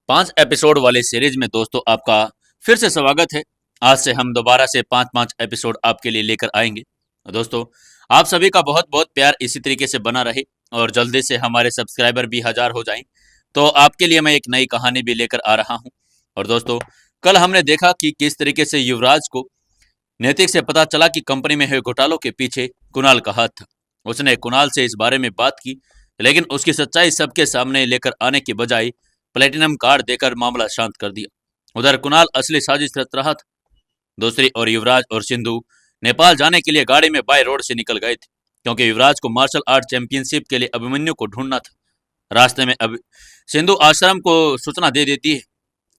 5 episode वाले series में दोस्तों आपका फिर से स्वागत है। आज से हम दोबारा से 5-5 एपिसोड आपके लिए लेकर आएंगे। दोस्तों, आप सभी का बहुत बहुत प्यार इसी तरीके से बना रहे और जल्दी से हमारे सब्सक्राइबर भी 1000 हो जाएं, तो आपके लिए मैं एक नई कहानी भी लेकर आ रहा हूं। और दोस्तों, कल हमने देखा कि किस तरीके से युवराज को नैतिक से पता चला कि कंपनी में हुए घोटालों के पीछे कुणाल का हाथ था। उसने कुणाल से इस बारे में बात की, लेकिन उसकी सच्चाई सबके सामने लेकर आने की बजाय प्लेटिनम कार्ड देकर मामला शांत कर दिया। उधर कुणाल असली साजिश रच रहा था। दूसरी ओर युवराज और सिंधु नेपाल जाने के लिए गाड़ी में बाय रोड से निकल गए थे, क्योंकि युवराज को मार्शल आर्ट चैंपियनशिप के लिए अभिमन्यु को ढूंढना था। रास्ते में अब सिंधु आश्रम को सूचना दे देती है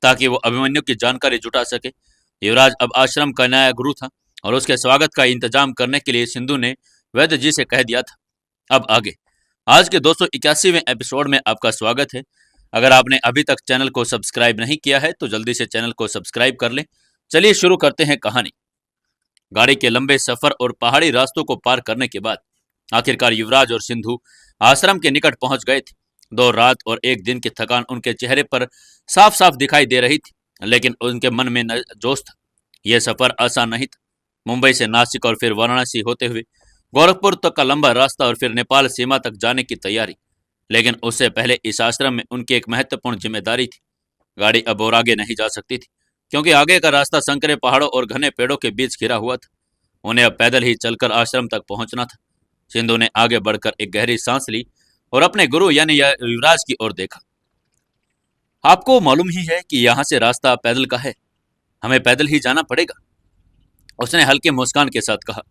ताकि वो अभिमन्यु की जानकारी जुटा सके। युवराज अब आश्रम का नया गुरु था और उसके स्वागत का इंतजाम करने के लिए सिंधु ने वैद्य जी से कह दिया था। अब आगे आज के 281वें एपिसोड में आपका स्वागत है। अगर आपने अभी तक चैनल को सब्सक्राइब नहीं किया है तो जल्दी से चैनल को सब्सक्राइब कर लें। चलिए शुरू करते हैं कहानी। गाड़ी के लंबे सफर और पहाड़ी रास्तों को पार करने के बाद आखिरकार युवराज और सिंधु आश्रम के निकट पहुंच गए थे। 2 रात और 1 दिन की थकान उनके चेहरे पर साफ साफ दिखाई दे रही थी, लेकिन उनके मन में जोश था। यह सफर आसान नहीं था। मुंबई से नासिक और फिर वाराणसी होते हुए गोरखपुर तक का लंबा रास्ता और फिर नेपाल सीमा तक जाने की तैयारी। लेकिन उससे पहले इस आश्रम में उनकी एक महत्वपूर्ण जिम्मेदारी थी। गाड़ी अब और आगे नहीं जा सकती थी, क्योंकि आगे का रास्ता संकरे पहाड़ों और घने पेड़ों के बीच घिरा हुआ था। उन्हें अब पैदल ही चलकर आश्रम तक पहुंचना था। सिंधु ने आगे बढ़कर एक गहरी सांस ली और अपने गुरु यानी युवराज की ओर देखा। आपको मालूम ही है कि यहाँ से रास्ता पैदल का है, हमें पैदल ही जाना पड़ेगा, उसने हल्की मुस्कान के साथ कहा।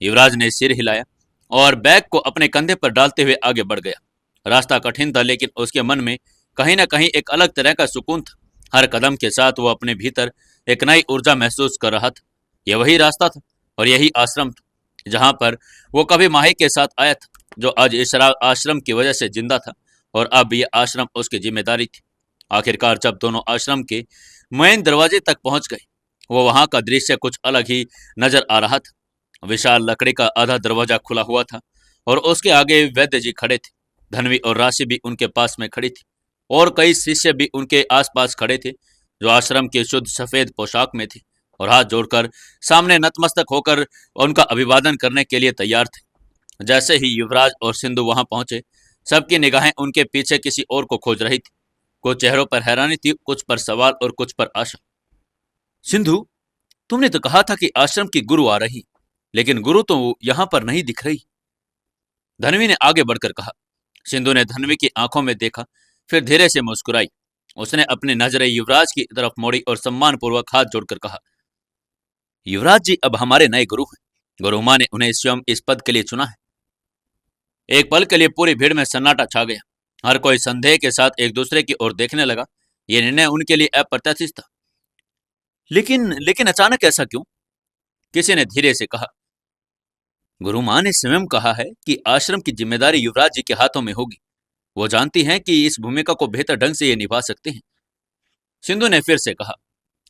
युवराज ने सिर हिलाया और बैग को अपने कंधे पर डालते हुए आगे बढ़ गया। रास्ता कठिन था, लेकिन उसके मन में कहीं ना कहीं एक अलग तरह का सुकून था। हर कदम के साथ वो अपने भीतर एक नई ऊर्जा महसूस कर रहा था। यह वही रास्ता था और यही आश्रम था जहां पर वो कभी माही के साथ आया था, जो आज इस आश्रम की वजह से जिंदा था और अब यह आश्रम उसकी जिम्मेदारी थी। आखिरकार जब दोनों आश्रम के मेन दरवाजे तक पहुंच गए, वो वहां का दृश्य कुछ अलग ही नजर आ रहा था। विशाल लकड़ी का आधा दरवाजा खुला हुआ था और उसके आगे वैद्य जी खड़े थे। धनवी और राशि भी उनके पास में खड़ी थी और कई शिष्य भी उनके आसपास खड़े थे, जो आश्रम के शुद्ध सफेद पोशाक में थे और हाथ जोड़कर सामने नतमस्तक होकर उनका अभिवादन करने के लिए तैयार थे। जैसे ही युवराज और सिंधु वहां पहुंचे, सबकी निगाहें उनके पीछे किसी और को खोज रही थी। कुछ चेहरों पर हैरानी थी, कुछ पर सवाल और कुछ पर आशा। सिंधु, तुमने तो कहा था कि आश्रम की गुरु आ रही, लेकिन गुरु तो यहां पर नहीं दिख रही, धनवी ने आगे बढ़कर कहा। सिंधु ने धनवी की आंखों में देखा, फिर धीरे से मुस्कुराई। उसने अपनी नजरें युवराज की तरफ मोड़ी और सम्मानपूर्वक हाथ जोड़कर कहा, युवराज जी अब हमारे नए गुरु हैं। गुरु मां ने उन्हें स्वयं इस पद के लिए चुना है। एक पल के लिए पूरी भीड़ में सन्नाटा छा गया। हर कोई संदेह के साथ एक दूसरे की ओर देखने लगा। यह निर्णय उनके लिए अप्रत्याशित था। लेकिन लेकिन अचानक ऐसा क्यों? किसी ने धीरे से कहा। गुरु मां ने स्वयं कहा है कि आश्रम की जिम्मेदारी युवराज जी के हाथों में होगी। वो जानती हैं कि इस भूमिका को बेहतर ढंग से ये निभा सकते हैं, सिंधु ने फिर से कहा।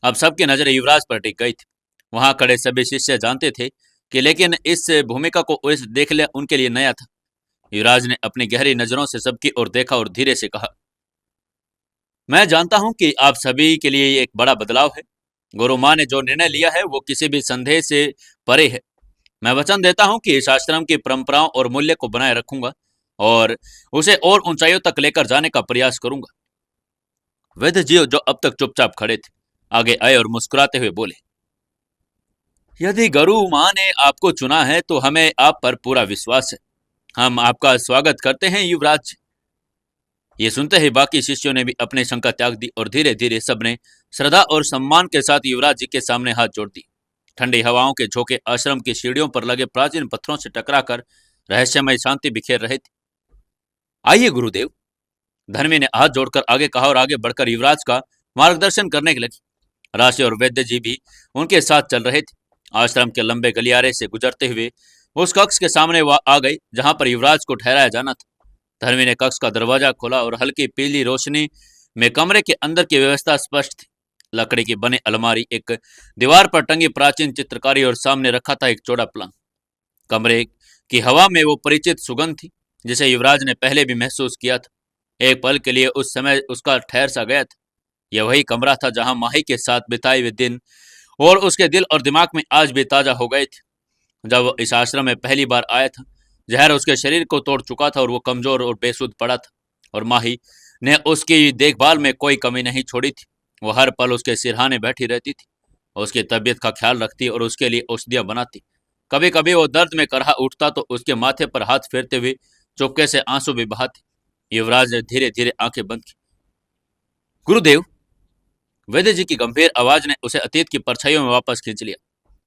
अब सबकी नजरें युवराज पर टिक गई थी। वहां खड़े सभी शिष्य जानते थे कि लेकिन इस भूमिका को इस देख लिया उनके लिए नया था। युवराज ने अपनी गहरी नजरों से सबकी ओर देखा और धीरे से कहा, मैं जानता हूं कि आप सभी के लिए ये एक बड़ा बदलाव है। गुरु मां ने जो निर्णय लिया है वो किसी भी संदेह से परे है। मैं वचन देता हूं कि इस आश्रम की परंपराओं और मूल्य को बनाए रखूंगा और उसे और ऊंचाइयों तक लेकर जाने का प्रयास करूंगा। वैद्य जी, जो अब तक चुपचाप खड़े थे, आगे आए और मुस्कुराते हुए बोले, यदि गुरु मां ने आपको चुना है तो हमें आप पर पूरा विश्वास है। हम आपका स्वागत करते हैं युवराज। ये सुनते ही बाकी शिष्यों ने भी अपनी शंका त्याग दी और धीरे धीरे सबने श्रद्धा और सम्मान के साथ युवराज जी के सामने हाथ जोड़ दी। ठंडी हवाओं के झोंके आश्रम की सीढ़ियों पर लगे प्राचीन पत्थरों से टकराकर रहस्यमय शांति बिखेर रहे थे। आइए गुरुदेव, धनवी ने हाथ जोड़कर आगे कहा और आगे बढ़कर युवराज का मार्गदर्शन करने के लगी। राशि और वैद्य जी भी उनके साथ चल रहे थे। आश्रम के लंबे गलियारे से गुजरते हुए उस कक्ष के सामने वह आ गई जहां पर युवराज को ठहराया जाना था। धनवी ने कक्ष का दरवाजा खोला और हल्की पीली रोशनी में कमरे के अंदर की व्यवस्था स्पष्ट थी। लकड़ी की बनी अलमारी, एक दीवार पर टंगी प्राचीन चित्रकारी और सामने रखा था एक चौड़ा पलंग। कमरे की हवा में वो परिचित सुगंध थी जिसे युवराज ने पहले भी महसूस किया था। एक पल के लिए उस समय उसका ठहर सा गया था। यह वही कमरा था जहां माही के साथ बिताए हुए दिन और उसके दिल और दिमाग में आज भी ताजा हो गए थे। जब वो इस आश्रम में पहली बार आया था, जहर उसके शरीर को तोड़ चुका था और वो कमजोर और बेसुध पड़ा था, और माही ने उसकी देखभाल में कोई कमी नहीं छोड़ी थी। वो हर पल उसके सिरहाने बैठी रहती थी, उसकी तबीयत का ख्याल रखती और उसके लिए औषधियां बनाती। कभी कभी वो दर्द में करहा उठता तो उसके माथे पर हाथ फेरते हुए चुपके से आंसू भी बहाती। युवराज ने धीरे धीरे आंखें बंद की। गुरुदेव, वैद्य जी की गंभीर आवाज ने उसे अतीत की परछाइयों में वापस खींच लिया।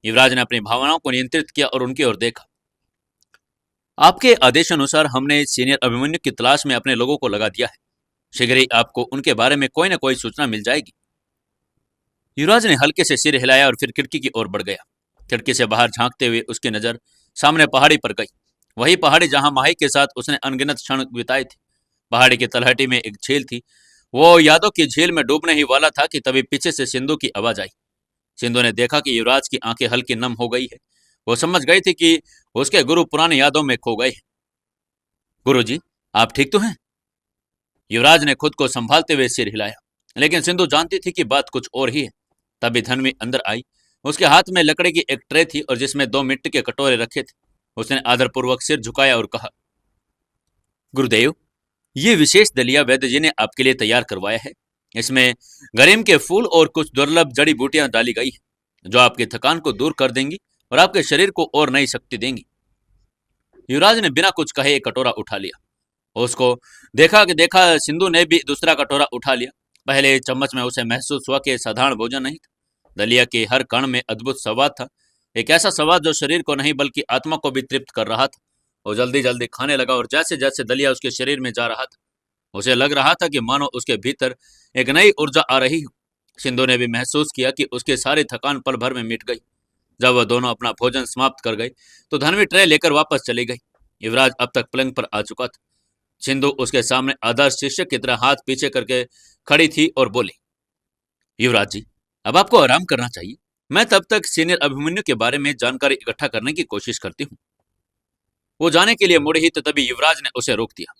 युवराज ने अपनी भावनाओं को नियंत्रित किया और उनकी ओर देखा। आपके आदेशानुसार हमने सीनियर अभिमन्यु की तलाश में अपने लोगों को लगा दिया है। शीघ्र ही आपको उनके बारे में कोई न कोई सूचना मिल जाएगी। युवराज ने हल्के से सिर हिलाया और फिर खिड़की की ओर बढ़ गया। खिड़की से बाहर झांकते हुए उसकी नजर सामने पहाड़ी पर गई, वही पहाड़ी जहां माही के साथ उसने अनगिनत क्षण बिताए थे। पहाड़ी की तलहटी में एक झील थी। वो यादों की झील में डूबने ही वाला था कि तभी पीछे से सिंधु की आवाज आई। सिंधु ने देखा कि युवराज की आंखें हल्की नम हो गई है। वो समझ गई थी कि उसके गुरु पुरानी यादों में खो गए हैं। गुरुजी, आप ठीक तो हैं? युवराज ने खुद को संभालते हुए सिर हिलाया, लेकिन सिंधु जानती थी कि बात कुछ और ही है। तभी धनवी अंदर आई। उसके हाथ में लकड़ी की एक ट्रे थी और जिसमें 2 मिट्टी के कटोरे रखे थे। उसने आदरपूर्वक सिर झुकाया और कहा, गुरुदेव, ये विशेष दलिया वैद्य जी ने आपके लिए तैयार करवाया है। इसमें गरीम के फूल और कुछ दुर्लभ जड़ी बूटियां डाली गई है, जो आपकी थकान को दूर कर देंगी और आपके शरीर को और नई शक्ति देंगी। युवराज ने बिना कुछ कहे एक कटोरा उठा लिया। उसको देखा कि देखा सिंधु ने भी दूसरा कटोरा उठा लिया। पहले चम्मच में उसे महसूस हुआ कि साधारण भोजन नहीं था। दलिया के हर कण में अद्भुत स्वाद था, एक ऐसा स्वाद जो शरीर को नहीं बल्कि आत्मा को भी तृप्त कर रहा था। वो जल्दी जल्दी खाने लगा और जैसे जैसे दलिया उसके शरीर में जा रहा था, उसे लग रहा था कि मानो उसके भीतर एक नई ऊर्जा आ रही हो। सिंधु ने भी महसूस किया कि उसकी सारी थकान पल भर में मिट गई। जब वह दोनों अपना भोजन समाप्त कर गए तो धनवी ट्रे लेकर वापस चली गई। युवराज अब तक पलंग पर आ चुका था। सिंधु उसके सामने आदर्श शिष्य की तरह हाथ पीछे करके खड़ी थी और बोली, युवराज जी, अब आपको आराम करना चाहिए। मैं तब तक सीनियर अभिमन्यु के बारे में जानकारी इकट्ठा करने की कोशिश करती हूँ। वो जाने के लिए मुड़ी ही तो तभी युवराज ने उसे रोक दिया।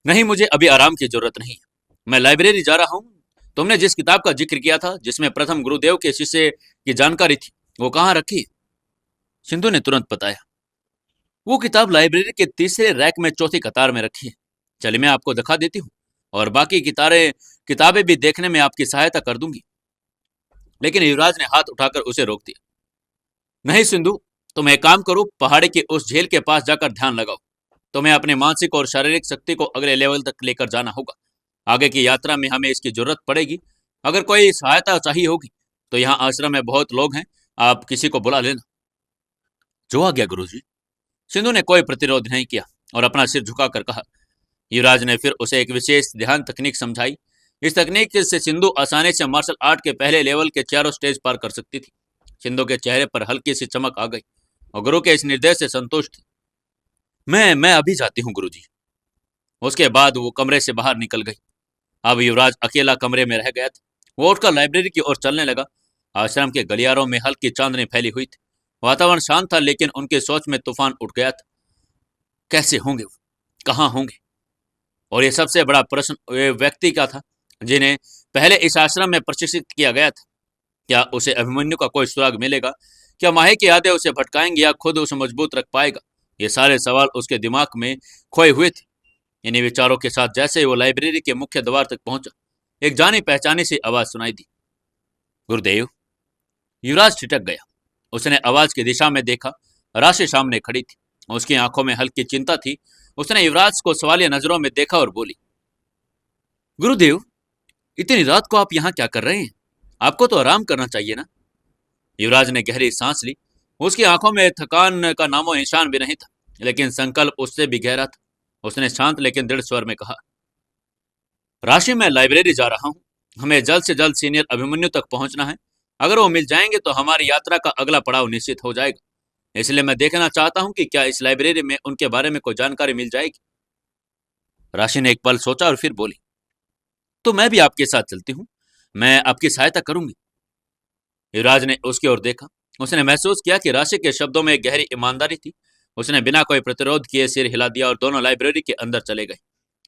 नहीं, मुझे अभी आराम की जरूरत नहीं है। मैं लाइब्रेरी जा रहा हूँ। तुमने जिस किताब का जिक्र किया था, जिसमें प्रथम गुरुदेव के शिष्य की जानकारी थी, वो कहाँ रखी? सिंधु ने तुरंत बताया, वो किताब लाइब्रेरी के तीसरे रैक में चौथी कतार में रखी है। चलिए मैं आपको दिखा देती हूँ और बाकी किताबें भी देखने में आपकी सहायता कर दूंगी। लेकिन युवराज ने हाथ उठाकर उसे रोक दिया। नहीं सिंधु, तुम एक काम करो, पहाड़ी की उस झील के पास जाकर ध्यान लगाओ। तुम्हें अपनी मानसिक और शारीरिक शक्ति को अगले लेवल तक लेकर जाना होगा। आगे की यात्रा में हमें इसकी जरूरत पड़ेगी। अगर कोई सहायता चाहिए होगी तो यहाँ आश्रम में बहुत लोग हैं, आप किसी को बुला लेना। जो आ गया गुरुजी। सिंधु ने कोई प्रतिरोध नहीं किया और अपना सिर झुकाकर कहा। युवराज ने फिर उसे एक विशेष ध्यान तकनीक समझाई। इस तकनीक से सिंधु आसानी से मार्शल आर्ट के पहले लेवल के चारों स्टेज पार कर सकती थी। सिंधु के चेहरे पर हल्की सी चमक आ गई और गुरु के इस निर्देश से संतुष्ट थी। मैं अभी जाती हूँ गुरुजी। उसके बाद वो कमरे से बाहर निकल गई। अब युवराज अकेला कमरे में रह गया था। वो उठकर लाइब्रेरी की ओर चलने लगा। आश्रम के गलियारों में हल्की चांदनी फैली हुई थी। वातावरण शांत था, लेकिन उनकी सोच में तूफान उठ गया था। कैसे होंगे वो, कहाँ होंगे? और ये सबसे बड़ा प्रश्न वे व्यक्ति का था जिन्हें पहले इस आश्रम में प्रशिक्षित किया गया था। क्या उसे अभिमन्यु का कोई सुराग मिलेगा? क्या माही की यादें उसे भटकाएंगी या खुद उसे मजबूत रख पाएगा? ये सारे सवाल उसके दिमाग में खोए हुए थे। इन्हीं विचारों के साथ जैसे ही वो लाइब्रेरी के मुख्य द्वार तक पहुंचा, एक जानी पहचानी सी आवाज सुनाई दी, गुरुदेव। युवराज ठिठक गया। उसने आवाज की दिशा में देखा। राशि सामने खड़ी थी। उसकी आंखों में हल्की चिंता थी। उसने युवराज को सवालिया नजरों में देखा और बोली, गुरुदेव, इतनी रात को आप यहाँ क्या कर रहे हैं? आपको तो आराम करना चाहिए ना। युवराज ने गहरी सांस ली। उसकी आंखों में थकान का नामो निशान भी नहीं था, लेकिन संकल्प उससे भी गहरा था। उसने शांत लेकिन दृढ़ स्वर में कहा, राशि, मैं लाइब्रेरी जा रहा हूँ। हमें जल्द से जल्द सीनियर अभिमन्यु तक पहुंचना है। अगर वो मिल जाएंगे तो हमारी यात्रा का अगला पड़ाव निश्चित हो जाएगा। इसलिए मैं देखना चाहता हूँ कि क्या इस लाइब्रेरी में उनके बारे में कोई जानकारी मिल जाएगी। राशि ने एक पल सोचा और फिर बोली, तो मैं भी आपके साथ चलती हूँ। मैं आपकी सहायता करूंगी। युवराज ने उसकी ओर देखा। उसने महसूस किया कि राशि के शब्दों में एक गहरी ईमानदारी थी। उसने बिना कोई प्रतिरोध किए सिर हिला दिया और दोनों लाइब्रेरी के अंदर चले गए।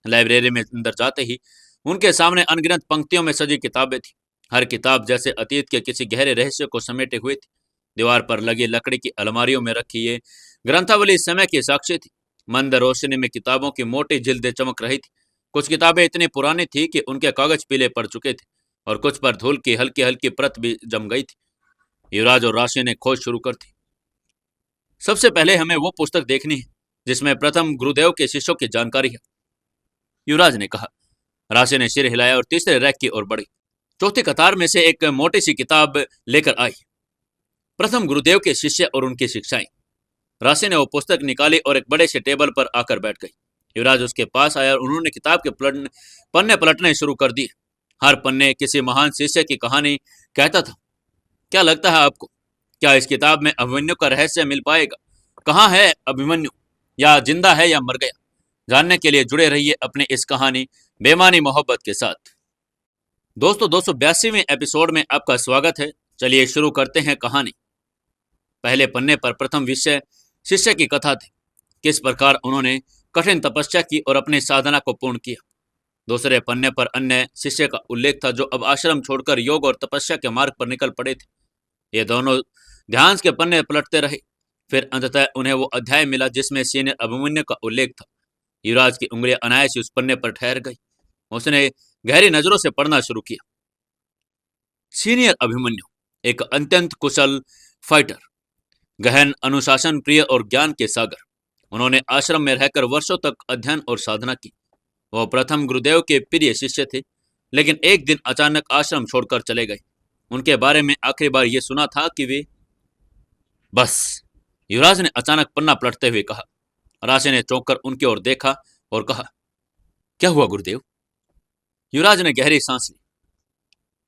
लाइब्रेरी में अंदर जाते ही उनके सामने अनगिनत पंक्तियों में सजी किताबें थी। हर किताब जैसे अतीत के किसी गहरे रहस्य को समेटे हुए थी। दीवार पर लगी लकड़ी की अलमारियों में रखी ये ग्रंथावली समय की साक्षी थी। मंद रोशनी में किताबों की मोटी जिल्दें चमक रही थी। कुछ किताबें इतनी पुरानी थी कि उनके कागज पीले पड़ चुके थे और कुछ पर धूल की हल्की हल्की परत भी जम गई थी। युवराज और राशि ने खोज शुरू कर दी। सबसे पहले हमें वो पुस्तक देखनी है जिसमें प्रथम गुरुदेव के शिष्यों की जानकारी है, युवराज ने कहा। राशि ने सिर हिलाया और तीसरे रैक की ओर बढ़ी। चौथी कतार में से एक मोटी सी किताब लेकर आई, प्रथम गुरुदेव के शिष्य और उनकी शिक्षाएं। राशि ने वो पुस्तक निकाली और एक बड़े से टेबल पर आकर बैठ गई। युवराज उसके पास आया और उन्होंने किताब के पन्ने पलटने शुरू कर दिए। हर पन्ने किसी महान शिष्य की कहानी कहता था। क्या लगता है आपको, क्या इस किताब में अभिमन्यु का रहस्य मिल पाएगा? कहाँ है अभिमन्यु? या जिंदा है या मर गया? जानने के लिए जुड़े रहिए अपनी इस कहानी बेमानी मोहब्बत के साथ। दोस्तों, 282वें एपिसोड में आपका स्वागत है। चलिए शुरू करते हैं कहानी। पहले पन्ने पर प्रथम विषय शिष्य की कथा थी। किस प्रकार उन्होंने कठिन तपस्या की और अपनी साधना को पूर्ण किया। दूसरे पन्ने पर अन्य शिष्य का उल्लेख था जो अब आश्रम छोड़कर योग और तपस्या के मार्ग पर निकल पड़े थे। ये दोनों ध्यान के पन्ने पलटते रहे। फिर अंततः उन्हें वो अध्याय मिला जिसमें सीनियर अभिमन्यु का उल्लेख था। युवराज की उंगलियां अनायास उस पन्ने पर ठहर गई। उसने गहरी नजरों से पढ़ना शुरू किया। सीनियर अभिमन्यु एक अत्यंत कुशल फाइटर, गहन अनुशासन प्रिय और ज्ञान के सागर। उन्होंने आश्रम में रहकर वर्षों तक अध्ययन और साधना की। वह प्रथम गुरुदेव के प्रिय शिष्य थे, लेकिन एक दिन अचानक आश्रम छोड़कर चले गए। उनके बारे में आखिरी बार यह सुना था कि वे बस। युवराज ने अचानक पन्ना पलटते हुए कहा। राशि ने चौंक कर उनकी ओर देखा और कहा, क्या हुआ गुरुदेव? युवराज ने गहरी सांस ली।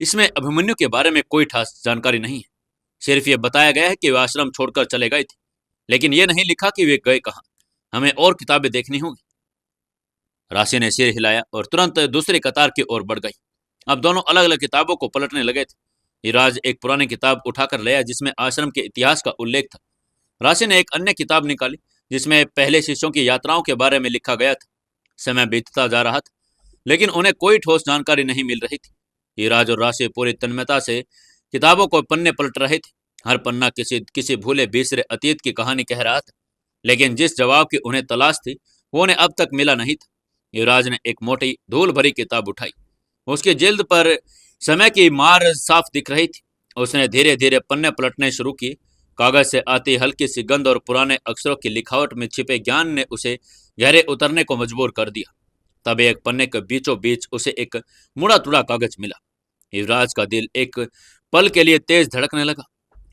इसमें अभिमन्यु के बारे में कोई खास जानकारी नहीं है। सिर्फ ये बताया गया है कि वे आश्रम छोड़कर चले गए थे, लेकिन यह नहीं लिखा कि वे गए कहाँ। हमें और किताबें देखनी होंगी। राशि ने सिर हिलाया और तुरंत दूसरी कतार की ओर बढ़ गई। अब दोनों अलग अलग किताबों को पलटने लगे थे। युवराज एक पुरानी किताब उठाकर लाया जिसमें आश्रम के इतिहास का उल्लेख था। राशि ने एक अन्य किताब निकाली जिसमें पहले शिष्यों की यात्राओं के बारे में लिखा गया था। समय बीतता जा रहा था, लेकिन उन्हें कोई ठोस जानकारी नहीं मिल रही थी। युवराज और राशि पूरी तन्मयता से किताबों को पन्ने पलट रहे थे। हर पन्ना किसी किसी भूले बिसरे अतीत की कहानी कह रहा था, लेकिन जिस जवाब की उन्हें तलाश थी वो उन्हें अब तक मिला नहीं था। युवराज ने एक मोटी धूल भरी किताब उठाई। उसकी जिल्द पर समय की मार साफ दिख रही थी। उसने धीरे धीरे पन्ने पलटने शुरू किए। कागज से आती हल्की सी गंध और पुराने अक्षरों की लिखावट में छिपे ज्ञान ने उसे गहरे उतरने को मजबूर कर दिया। तब एक पन्ने के बीचों बीच उसे एक मुड़ा तुड़ा कागज मिला। युवराज का दिल एक पल के लिए तेज धड़कने लगा।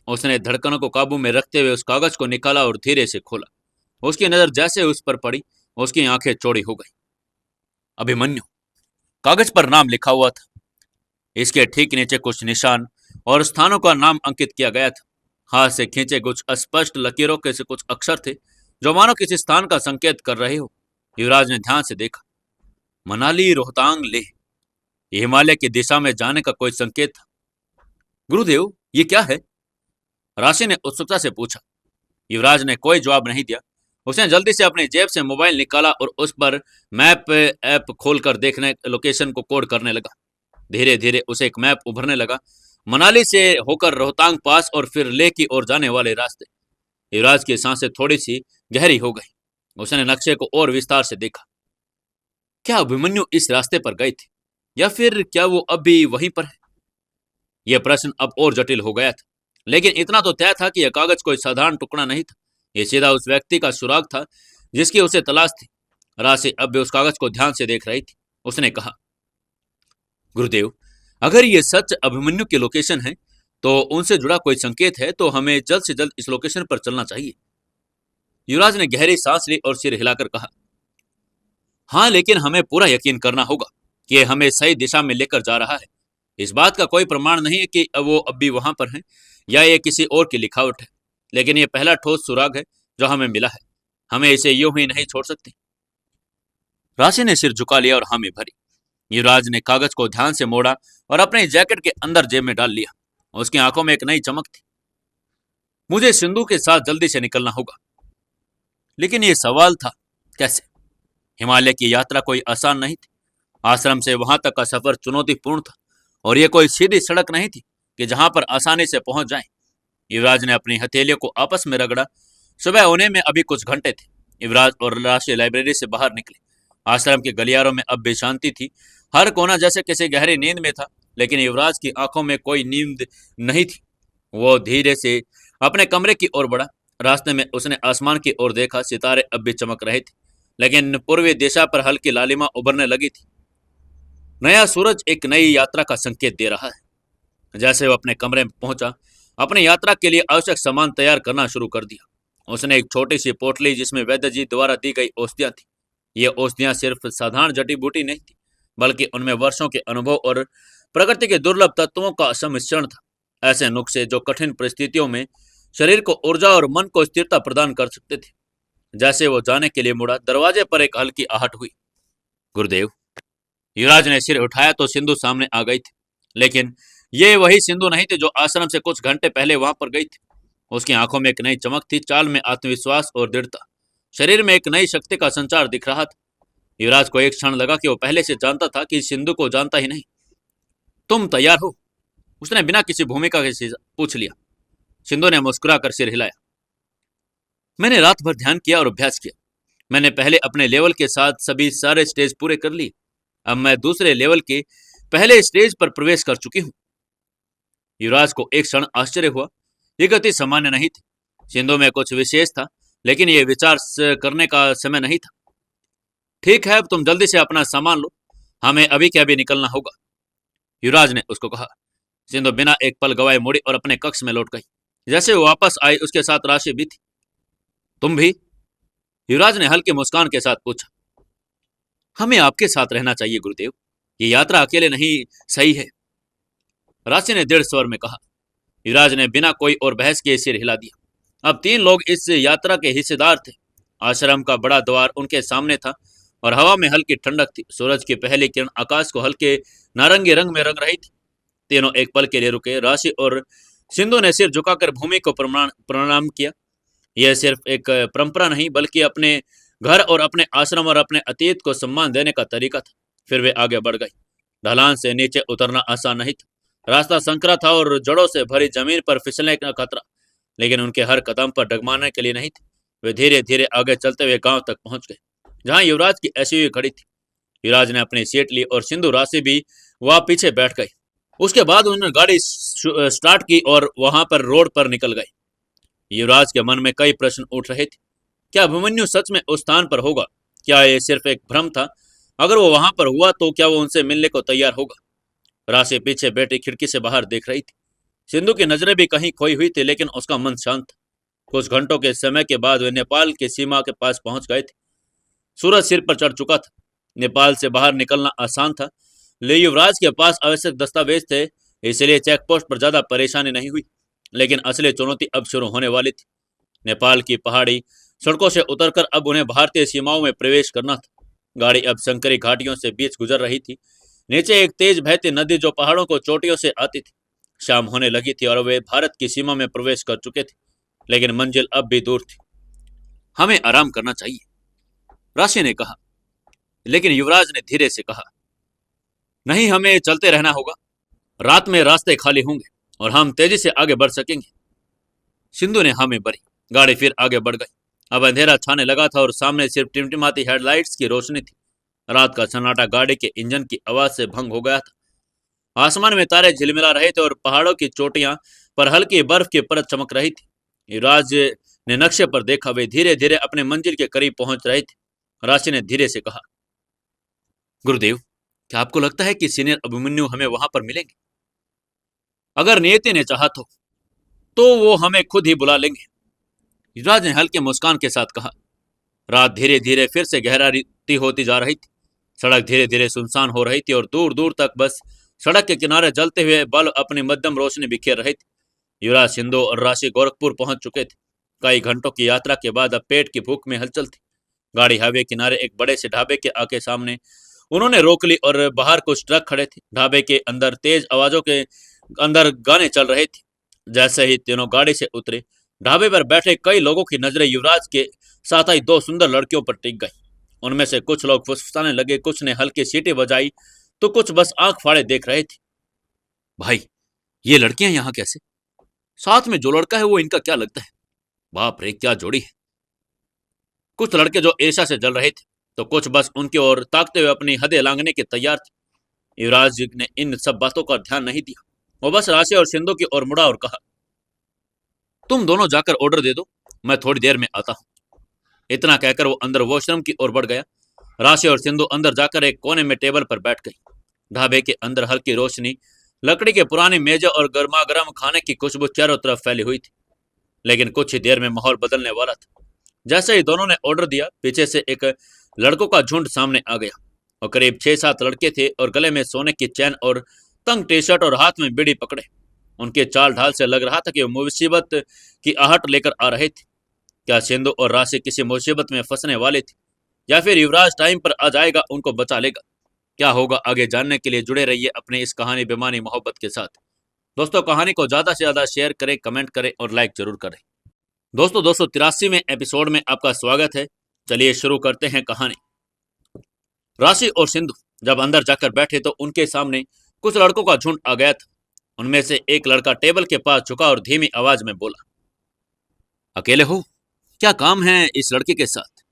उसने धड़कनों को काबू में रखते हुए उस कागज को निकाला और धीरे से खोला। उसकी नजर जैसे उस पर पड़ी, उसकी आंखें चौड़ी हो गई। अभिमन्यु कागज पर नाम लिखा हुआ था। इसके ठीक नीचे कुछ निशान और स्थानों का नाम अंकित किया गया था। हाथ से खींचे कुछ अस्पष्ट लकीरों के से कुछ अक्षर थे जो मानो किसी स्थान का संकेत कर रहे हो। युवराज ने ध्यान से देखा। मनाली, रोहतांग, लेह, ये हिमालय की दिशा में जाने का कोई संकेत था। गुरुदेव, ये क्या है? राशि ने उत्सुकता से पूछा। युवराज ने कोई जवाब नहीं दिया। उसने जल्दी से अपनी जेब से मोबाइल निकाला और उस पर मैप ऐप खोलकर देखने लोकेशन को कोड करने लगा। धीरे धीरे उसे एक मैप उभरने लगा। मनाली से होकर रोहतांग पास और फिर लेह की ओर जाने वाले रास्ते। युवराज की सांसें थोड़ी सी गहरी हो गई। उसने नक्शे को और विस्तार से देखा। क्या अभिमन्यु इस रास्ते पर गए थे, या फिर क्या वो अब भी वहीं पर है? यह प्रश्न अब और जटिल हो गया था, लेकिन इतना तो तय था कि यह कागज कोई साधारण टुकड़ा नहीं था। यह सीधा उस व्यक्ति का सुराग था जिसकी उसे तलाश थी। राशि अब भी उस कागज को ध्यान से देख रही थी। उसने कहा, गुरुदेव, अगर ये सच अभिमन्यु की लोकेशन है तो उनसे जुड़ा कोई संकेत है, तो हमें जल्द से जल्द इस लोकेशन पर चलना चाहिए। युवराज ने गहरी सांस ली और सिर हिलाकर कहा, हाँ, लेकिन हमें पूरा यकीन करना होगा कि ये हमें सही दिशा में लेकर जा रहा है। इस बात का कोई प्रमाण नहीं है कि वो अब भी वहां पर है या ये किसी और की लिखावट है, लेकिन ये पहला ठोस सुराग है जो हमें मिला है। हमें इसे यूं ही नहीं छोड़ सकते। राशि ने सिर झुका लिया और हामी भरी। युवराज ने कागज को ध्यान से मोड़ा और अपने जैकेट के अंदर जेब में डाल लिया। उसकी आंखों में एक नई चमक थी। मुझे सिंधु के साथ जल्दी से निकलना होगा, लेकिन ये सवाल था, कैसे? हिमालय की यात्रा कोई आसान नहीं थी। आश्रम से वहां तक का सफर चुनौतीपूर्ण था और ये कोई सीधी सड़क नहीं थी कि जहां पर आसानी से पहुंच जाएं। युवराज ने अपनी हथेलियों को आपस में रगड़ा। सुबह होने में अभी कुछ घंटे थे। युवराज और राशि लाइब्रेरी से बाहर निकले। आश्रम के गलियारों में अब भी शांति थी। हर कोना जैसे किसी गहरी नींद में था, लेकिन युवराज की आंखों में कोई नींद नहीं थी। वो धीरे से अपने कमरे की ओर बढ़ा। रास्ते में उसने आसमान की ओर देखा। सितारे अब भी चमक रहे थे, लेकिन पूर्वी दिशा पर हल्की लालिमा उभरने लगी थी। नया सूरज एक नई यात्रा का संकेत दे रहा है। जैसे वो अपने कमरे में पहुंचा, अपनी यात्रा के लिए आवश्यक सामान तैयार करना शुरू कर दिया। उसने एक छोटी सी पोटली जिसमें वैद्य जी द्वारा दी गई औषधियां थी। ये औषधियां सिर्फ साधारण जड़ी बूटी नहीं थी, बल्कि उनमें वर्षों के अनुभव और प्रकृति के दुर्लभ तत्वों का सम्मिश्रण था। ऐसे नुस्खे जो कठिन परिस्थितियों में शरीर को ऊर्जा और मन को स्थिरता प्रदान कर सकते थे। जैसे वो जाने के लिए मुड़ा, दरवाजे पर एक हल्की आहट हुई। गुरुदेव। युवराज ने सिर उठाया तो सिंधु सामने आ गई थी, लेकिन ये वही सिंधु नहीं थी जो आश्रम से कुछ घंटे पहले वहां पर गई थी। उसकी आंखों में एक नई चमक थी, चाल में आत्मविश्वास और दृढ़ता, शरीर में एक नई शक्ति का संचार दिख रहा था। युवराज को एक क्षण लगा कि वो पहले से जानता था कि सिंधु को जानता ही नहीं। तुम तैयार हो? उसने बिना किसी भूमिका के पूछ लिया। सिंधु ने मुस्कुराकर सिर हिलाया। मैंने रात भर ध्यान किया और अभ्यास किया। मैंने पहले अपने लेवल के साथ सभी सारे स्टेज पूरे कर लिए। अब मैं दूसरे लेवल के पहले स्टेज पर प्रवेश कर चुकी हूं। युवराज को एक क्षण आश्चर्य हुआ। यह गति सामान्य नहीं थी। सिंधु में कुछ विशेष था, लेकिन यह विचार करने का समय नहीं था। ठीक है, अब तुम जल्दी से अपना सामान लो, हमें अभी के अभी निकलना होगा, युवराज ने उसको कहा। सिंधु बिना एक पल गवाए मुड़ी और अपने कक्ष में लौट गई। जैसे वो वापस आई, उसके साथ राशि भी थी। तुम भी? युवराज ने हल्की मुस्कान के साथ पूछा। हमें आपके साथ रहना चाहिए गुरुदेव, ये यात्रा अकेले नहीं सही है, राशि ने दृढ़ स्वर में कहा। युवराज ने बिना कोई और बहस किए सिर हिला दिया। अब 3 लोग इस यात्रा के हिस्सेदार थे। आश्रम का बड़ा द्वार उनके सामने था और हवा में हल्की ठंडक थी। सूरज की पहली किरण आकाश को हल्के नारंगी रंग में रंग रही थी। तीनों एक पल के लिए रुके। राशि और सिंधु ने सिर झुकाकर भूमि को प्रणाम किया। यह सिर्फ एक परंपरा नहीं, बल्कि अपने घर और अपने आश्रम और अपने अतीत को सम्मान देने का तरीका था। फिर वे आगे बढ़ गई। ढलान से नीचे उतरना आसान नहीं था। रास्ता संकरा था और जड़ों से भरी जमीन पर फिसलने का खतरा, लेकिन उनके हर कदम पर डगमाने के लिए नहीं थे। वे धीरे धीरे आगे चलते हुए गांव तक पहुंच गए, जहां युवराज की एसयूवी खड़ी थी। युवराज ने अपनी सीट ली और सिंधु राशि भी वहां पीछे बैठ गई। उसके बाद उन्होंने गाड़ी स्टार्ट की और वहां पर रोड पर निकल गई। युवराज के मन में कई प्रश्न उठ रहे थे। क्या अभिमन्यु सच में उस स्थान पर होगा? क्या यह सिर्फ एक भ्रम था? अगर वो वहां पर हुआ तो क्या वो उनसे मिलने को तैयार होगा? राशि पीछे बैठी खिड़की से बाहर देख रही थी। सिंधु की नजरें भी कहीं खोई हुई थी, लेकिन उसका मन शांत था। कुछ घंटों के समय के बाद वे नेपाल की सीमा के पास पहुंच गए थे। सूरज सिर पर चढ़ चुका था। नेपाल से बाहर निकलना आसान था। लेकिन युवराज के पास आवश्यक दस्तावेज थे, इसलिए चेक पोस्ट पर ज्यादा परेशानी नहीं हुई। लेकिन असली चुनौती अब शुरू होने वाली थी। नेपाल की पहाड़ी सड़कों से उतरकर अब उन्हें भारतीय सीमाओं में प्रवेश करना था। गाड़ी अब संकरी घाटियों से बीच गुजर रही थी। नीचे एक तेज बहती नदी जो पहाड़ों को चोटियों से आती थी। शाम होने लगी थी और वे भारत की सीमा में प्रवेश कर चुके थे, लेकिन मंजिल अब भी दूर थी। हमें आराम करना चाहिए, राशि ने कहा। लेकिन युवराज ने धीरे से कहा, नहीं, हमें चलते रहना होगा। रात में रास्ते खाली होंगे और हम तेजी से आगे बढ़ सकेंगे। सिंधु ने हामी भरी। गाड़ी फिर आगे बढ़ गई। अब अंधेरा छाने लगा था और सामने सिर्फ टिमटिमाती हेडलाइट्स की रोशनी थी। रात का सन्नाटा गाड़ी के इंजन की आवाज से भंग हो गया था। आसमान में तारे झिलमिला रहे थे और पहाड़ों की चोटियां पर हल्की बर्फ की परत चमक रही थी। युवराज ने नक्शे पर देखा। वे धीरे धीरे अपने मंजिल के करीब पहुंच रहे थे। राशि ने धीरे से कहा, गुरुदेव, क्या आपको लगता है कि सीनियर अभिमन्यु हमें वहां पर मिलेंगे? अगर नियति ने चाहा तो वो हमें खुद ही बुला लेंगे, युवराज ने हल्के मुस्कान के साथ कहा। रात धीरे धीरे फिर से गहराती होती जा रही थी। सड़क धीरे धीरे सुनसान हो रही थी और दूर दूर तक बस सड़क के किनारे जलते हुए बल्ब अपनी मध्यम रोशनी बिखेर रहे थे। युवराज, सिंधु और राशि गोरखपुर पहुंच चुके थे। कई घंटों की यात्रा के बाद अब पेट की भूख में हलचल थी। गाड़ी हाईवे किनारे एक बड़े से ढाबे के आके सामने उन्होंने रोक ली और बाहर कुछ ट्रक खड़े थे। ढाबे के अंदर तेज आवाजों के अंदर गाने चल रहे थे। जैसे ही तीनों गाड़ी से उतरे, ढाबे पर बैठे कई लोगों की नजरें युवराज के साथ आई 2 सुंदर लड़कियों पर टिक गई। उनमें से कुछ लोग फुसफुसाने लगे, कुछ ने हल्की सीटी बजाई, तो कुछ बस आंख फाड़े देख रहे थे। भाई, ये लड़कियां यहाँ कैसे? साथ में जो लड़का है वो इनका क्या लगता है? बाप रे, क्या जोड़ी है। कुछ लड़के जो ईर्ष्या से जल रहे थे, तो कुछ बस उनकी ओर ताकते हुए अपनी हदें लांघने के तैयार थे। युवराज जी ने इन सब बातों का ध्यान नहीं दिया। वो बस राशि और सिंधु की ओर मुड़ा और कहा, तुम दोनों जाकर ऑर्डर दे दो, मैं थोड़ी देर में आता हूं। इतना कहकर वो अंदर वॉशरूम की ओर बढ़ गया। राशि और सिंधु अंदर जाकर एक कोने में टेबल पर बैठ गई। ढाबे के अंदर हल्की रोशनी, लकड़ी के पुरानी मेजें और गर्मा गर्म खाने की खुशबू चारों तरफ फैली हुई थी। लेकिन कुछ ही देर में माहौल बदलने वाला था। जैसे ही दोनों ने ऑर्डर दिया, पीछे से एक लड़कों का झुंड सामने आ गया। और करीब 6-7 लड़के थे और गले में सोने की चैन और तंग टी शर्ट और हाथ में बीड़ी पकड़े। उनके चाल ढाल से लग रहा था कि वो मुसीबत की आहट लेकर आ रहे थे। क्या सिंधु और राशि किसी मुसीबत में फंसने वाले थे, या फिर युवराज टाइम पर आ जाएगा, उनको बचा लेगा? क्या होगा आगे जानने के लिए जुड़े रहिए अपने इस कहानी बेमानी मोहब्बत के साथ। दोस्तों, कहानी को ज्यादा से ज्यादा शेयर करें, कमेंट करें और लाइक जरूर करें। दोस्तों, 283वें एपिसोड में आपका स्वागत है। चलिए शुरू करते हैं कहानी। राशि और सिंधु जब अंदर जाकर बैठे तो उनके सामने कुछ लड़कों का झुंड आ गया था। उनमें से एक लड़का टेबल के पास झुका और धीमी आवाज में बोला, अकेले हो? क्या काम है इस लड़के के साथ?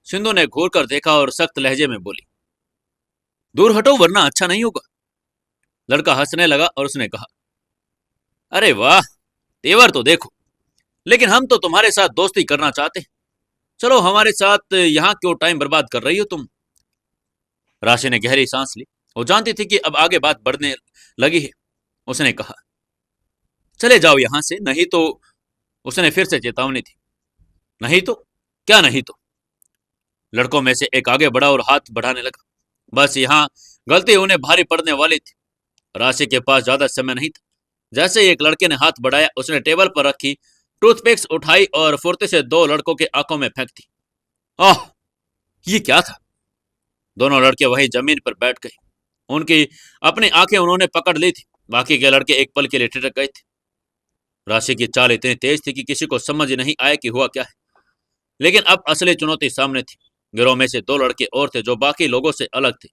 सिंधु ने घूर कर देखा और सख्त लहजे में बोली, दूर हटो वरना अच्छा नहीं होगा। लड़का हंसने लगा और उसने कहा, अरे वाह, तेवर तो देखो, लेकिन हम तो तुम्हारे साथ दोस्ती करना चाहते हैं। चलो हमारे साथ, यहाँ क्यों टाइम बर्बाद कर रही हो तुम? राशि ने गहरी सांस ली। वो जानती थी कि अब आगे बात बढ़ने लगी है। उसने कहा, चले जाओ यहां से, नहीं तो। उसने फिर से चेतावनी दी। नहीं तो? क्या नहीं तो? लड़कों में से एक आगे बढ़ा और हाथ बढ़ाने लगा। बस यहाँ गलती उन्हें भारी पड़ने वाली थी। राशि के पास ज्यादा समय नहीं था। जैसे ही एक लड़के ने हाथ बढ़ाया, उसने टेबल पर रखी टूथपिक्स उठाई और फुर्ती से 2 लड़कों के आंखों में फेंक दी। आह, ये क्या था? दोनों लड़के वहीं जमीन पर बैठ गए। उनकी अपनी आंखें उन्होंने पकड़ ली थी। बाकी के लड़के एक पल के लिए ठिठक गए थे। राशि की चाल इतनी तेज थी कि किसी को समझ नहीं आया कि हुआ क्या है। लेकिन अब असली चुनौती सामने थी। गिरोह में से 2 लड़के और थे जो बाकी लोगों से अलग थे।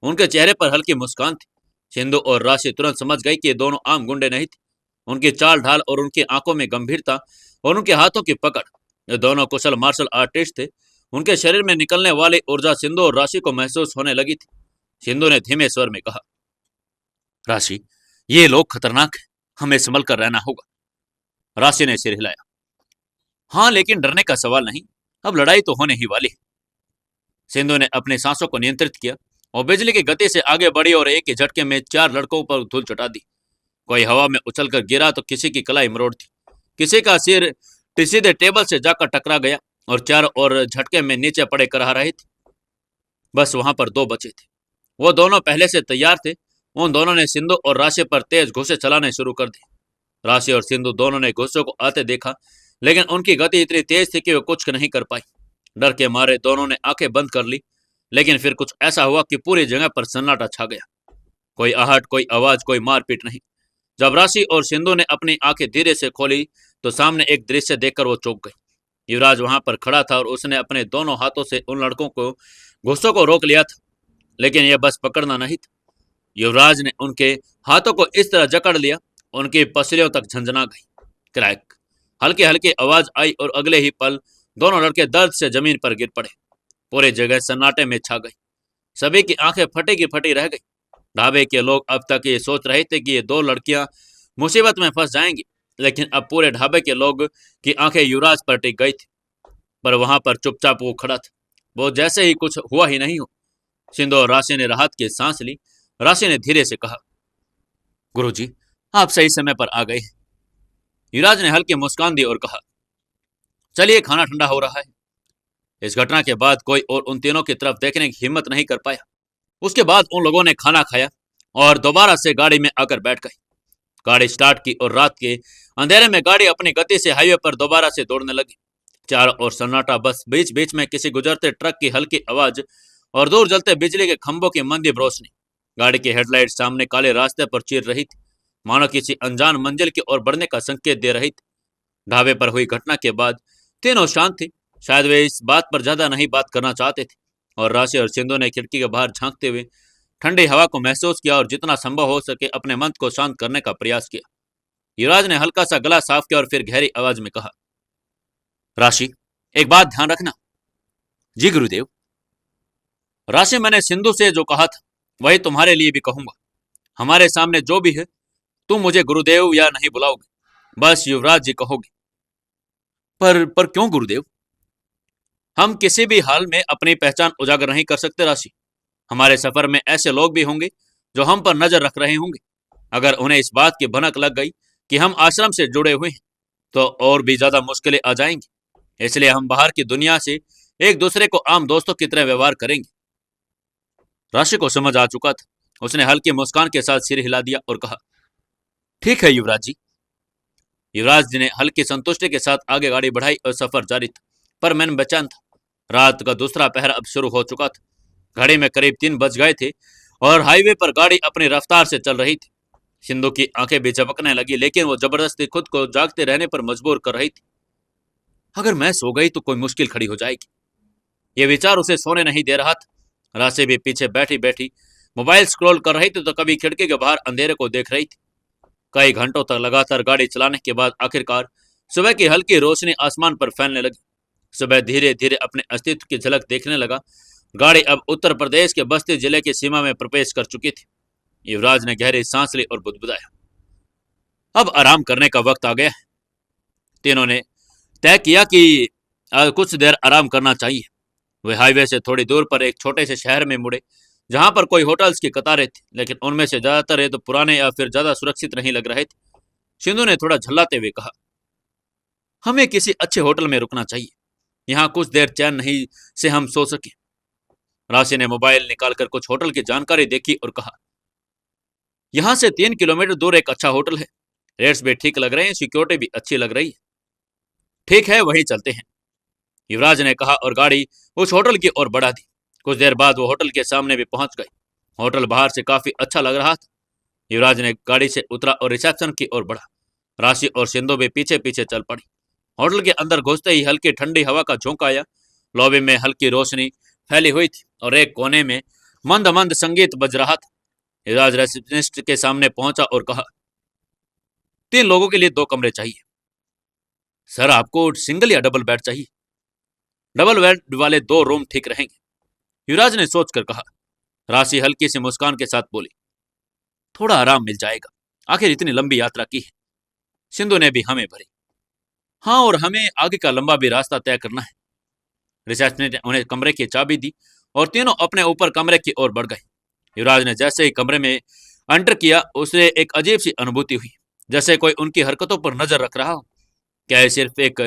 उनके चेहरे पर हल्की मुस्कान थी। सिंधु और राशि तुरंत समझ गई कि ये दोनों आम गुंडे नहीं थे। उनकी चाल ढाल और उनकी आंखों में गंभीरता और उनके हाथों की पकड़, ये दोनों कुशल मार्शल आर्टिस्ट थे। उनके शरीर में निकलने वाली ऊर्जा सिंधु और राशि को महसूस होने लगी थी। सिंधु ने धीमे स्वर में कहा, राशि, ये लोग खतरनाक हैं, हमें संभल कर रहना होगा। राशि ने सिर हिलाया। हाँ, लेकिन डरने का सवाल नहीं, अब लड़ाई तो होने ही वाली है। सिंधु ने अपनी सांसों को नियंत्रित किया और बिजली की गति से आगे बढ़ी और एक ही झटके में 4 लड़कों पर धूल चटा दी। कोई हवा में उछलकर गिरा तो किसी की कलाई मरोड़ दी। किसी का सिर सीधे टेबल से जाकर टकरा गया और चारों ओर झटके में नीचे पड़े कराह रहे थे। बस वहां पर 2 बचे थे। वो दोनों पहले से तैयार थे। उन दोनों ने सिंधु और राशि पर तेज घुसे चलाने शुरू कर दिए। राशि और सिंधु दोनों ने घुसों को आते देखा, लेकिन उनकी गति इतनी तेज थी कि वे कुछ नहीं कर पाई। डर के मारे दोनों ने आंखें बंद कर ली। लेकिन फिर कुछ ऐसा हुआ कि पूरी जगह पर सन्नाटा छा गया। कोई आहट, कोई आवाज, कोई मारपीट नहीं। जब राशि और सिंधु ने अपनी आंखें धीरे से खोली तो सामने एक दृश्य देखकर वो चौंक गई। युवराज वहां पर खड़ा था और उसने अपने दोनों हाथों से उन लड़कों को गुस्सों को रोक लिया था। लेकिन यह बस पकड़ना नहीं था। युवराज ने उनके हाथों को इस तरह जकड़ लिया, उनकी पसलियों तक झंझना गई। क्रैक, हल्की हल्की आवाज आई और अगले ही पल दोनों लड़के दर्द से जमीन पर गिर पड़े। पूरी जगह सन्नाटे में छा गई। सभी की आंखें फटी की फटी रह गई। ढाबे के लोग अब तक ये सोच रहे थे कि ये 2 लड़कियां मुसीबत में फंस जाएंगी, लेकिन अब पूरे ढाबे के लोग की आंखें युवराज पर टिक गई थी। पर वहां पर चुपचाप वो खड़ा था, वो जैसे ही कुछ हुआ ही नहीं हो। सिंधु और राशि ने राहत की सांस ली। राशि ने धीरे से कहा, गुरुजी, आप सही समय पर आ गए। युवराज ने हल्की मुस्कान दी और कहा, चलिए, खाना ठंडा हो रहा है। इस घटना के बाद कोई और उन तीनों की तरफ देखने की हिम्मत नहीं कर पाया। उसके बाद उन लोगों ने खाना खाया और दोबारा से गाड़ी में आकर बैठ गए। गाड़ी स्टार्ट की और रात के अंधेरे में गाड़ी अपनी गति से हाईवे पर दोबारा से दौड़ने लगी। चारों ओर सन्नाटा, बस बीच बीच में किसी गुजरते ट्रक की हल्की आवाज और दूर जलते बिजली के खंभों की मंदी रोशनी। गाड़ी की हेडलाइट सामने काले रास्ते पर चीर रही थी, मानो किसी अनजान मंजिल की ओर बढ़ने का संकेत दे रही थी। ढाबे पर हुई घटना के बाद तीनों शांत थी, शायद वे इस बात पर ज्यादा नहीं बात करना चाहते थे, और राशि और सिंधु ने खिड़की के बाहर झांकते हुए ठंडी हवा को महसूस किया और जितना संभव हो सके अपने मन को शांत करने का प्रयास किया। युवराज ने हल्का सा गला साफ किया और फिर गहरी आवाज में कहा, राशि, एक बात ध्यान रखना। जी गुरुदेव। राशि, मैंने सिंधु से जो कहा था वही तुम्हारे लिए भी कहूंगा। हमारे सामने जो भी है तुम मुझे गुरुदेव या नहीं बुलाओगे, बस युवराज जी कहोगे। पर क्यों गुरुदेव? हम किसी भी हाल में अपनी पहचान उजागर नहीं कर सकते राशि। हमारे सफर में ऐसे लोग भी होंगे जो हम पर नजर रख रहे होंगे। अगर उन्हें इस बात की भनक लग गई कि हम आश्रम से जुड़े हुए हैं तो और भी ज्यादा मुश्किलें आ जाएंगी। इसलिए हम बाहर की दुनिया से एक दूसरे को आम दोस्तों की तरह व्यवहार करेंगे। राशि को समझ आ चुका था। उसने हल्की मुस्कान के साथ सिर हिला दिया और कहा, ठीक है युवराज जी। युवराज जी ने हल्की संतुष्टि के साथ आगे गाड़ी बढ़ाई और सफर जारी था, पर मैंने बेचैन था। रात का दूसरा पहर अब शुरू हो चुका था। घड़ी में करीब 3 बज गए थे और हाईवे पर गाड़ी अपनी रफ्तार से चल रही थी। सिंधु की आंखें भी झपकने लगी, लेकिन वो जबरदस्ती खुद को जागते रहने पर मजबूर कर रही थी। अगर मैं सो गई तो कोई मुश्किल खड़ी हो जाएगी। ये विचार उसे सोने नहीं दे रहा था। राशि भी पीछे बैठी बैठी मोबाइल स्क्रॉल कर रही थी तो कभी खिड़की के बाहर अंधेरे को देख रही थी। कई घंटों तक लगातार गाड़ी चलाने के बाद आखिरकार सुबह की हल्की रोशनी आसमान पर फैलने लगी। सुबह धीरे धीरे अपने अस्तित्व की झलक देखने लगा। गाड़ी अब उत्तर प्रदेश के बस्ती जिले की सीमा में प्रवेश कर चुकी थी। युवराज ने गहरी सांस ली और बुदबुदाया, अब आराम करने का वक्त आ गया है। तीनों ने तय किया कि कुछ देर आराम करना चाहिए। वे हाईवे से थोड़ी दूर पर एक छोटे से शहर में मुड़े जहां पर कोई होटल्स की कतारें थी, लेकिन उनमें से ज्यादातर ये तो पुराने या फिर ज्यादा सुरक्षित नहीं लग रहे थे। सिंधु ने थोड़ा झल्लाते हुए कहा, हमें किसी अच्छे होटल में रुकना चाहिए। यहाँ कुछ देर चैन नहीं से हम सो सके। राशि ने मोबाइल निकालकर कुछ होटल की जानकारी देखी और कहा, यहाँ से 3 किलोमीटर दूर एक अच्छा होटल है। रेट्स भी ठीक लग रहे हैं, सिक्योरिटी भी अच्छी लग रही है। ठीक है, वहीं चलते हैं, युवराज ने कहा और गाड़ी उस होटल की ओर बढ़ा दी। कुछ देर बाद वो होटल के सामने भी पहुंच गए। होटल बाहर से काफी अच्छा लग रहा था। युवराज ने गाड़ी से उतरा और रिसेप्शन की ओर बढ़ा। राशि और सिंधु भी पीछे पीछे चल पड़ी। होटल के अंदर घुसते ही हल्की ठंडी हवा का झोंका आया। लॉबी में हल्की रोशनी फैली हुई थी और एक कोने में मंद मंद संगीत बज रहा था। युवराज रिसेप्शनिस्ट के सामने पहुंचा और कहा, 3 लोगों के लिए 2 कमरे चाहिए। सर, आपको सिंगल या डबल बेड चाहिए? डबल बेड वाले 2 रूम ठीक रहेंगे, युवराज ने सोचकर कहा। राशि हल्की सी मुस्कान के साथ बोली, थोड़ा आराम मिल जाएगा, आखिर इतनी लंबी यात्रा की है। सिंधु ने भी हमें भरी, हाँ, और हमें आगे का लंबा भी रास्ता तय करना है। रिसेप्शनिस्ट ने उन्हें कमरे की चाबी दी और तीनों अपने ऊपर कमरे की ओर बढ़ गए। युवराज ने जैसे ही कमरे में एंटर किया उसे एक अजीब सी अनुभूति हुई, जैसे कोई उनकी हरकतों पर नजर रख रहा हो। क्या ये सिर्फ एक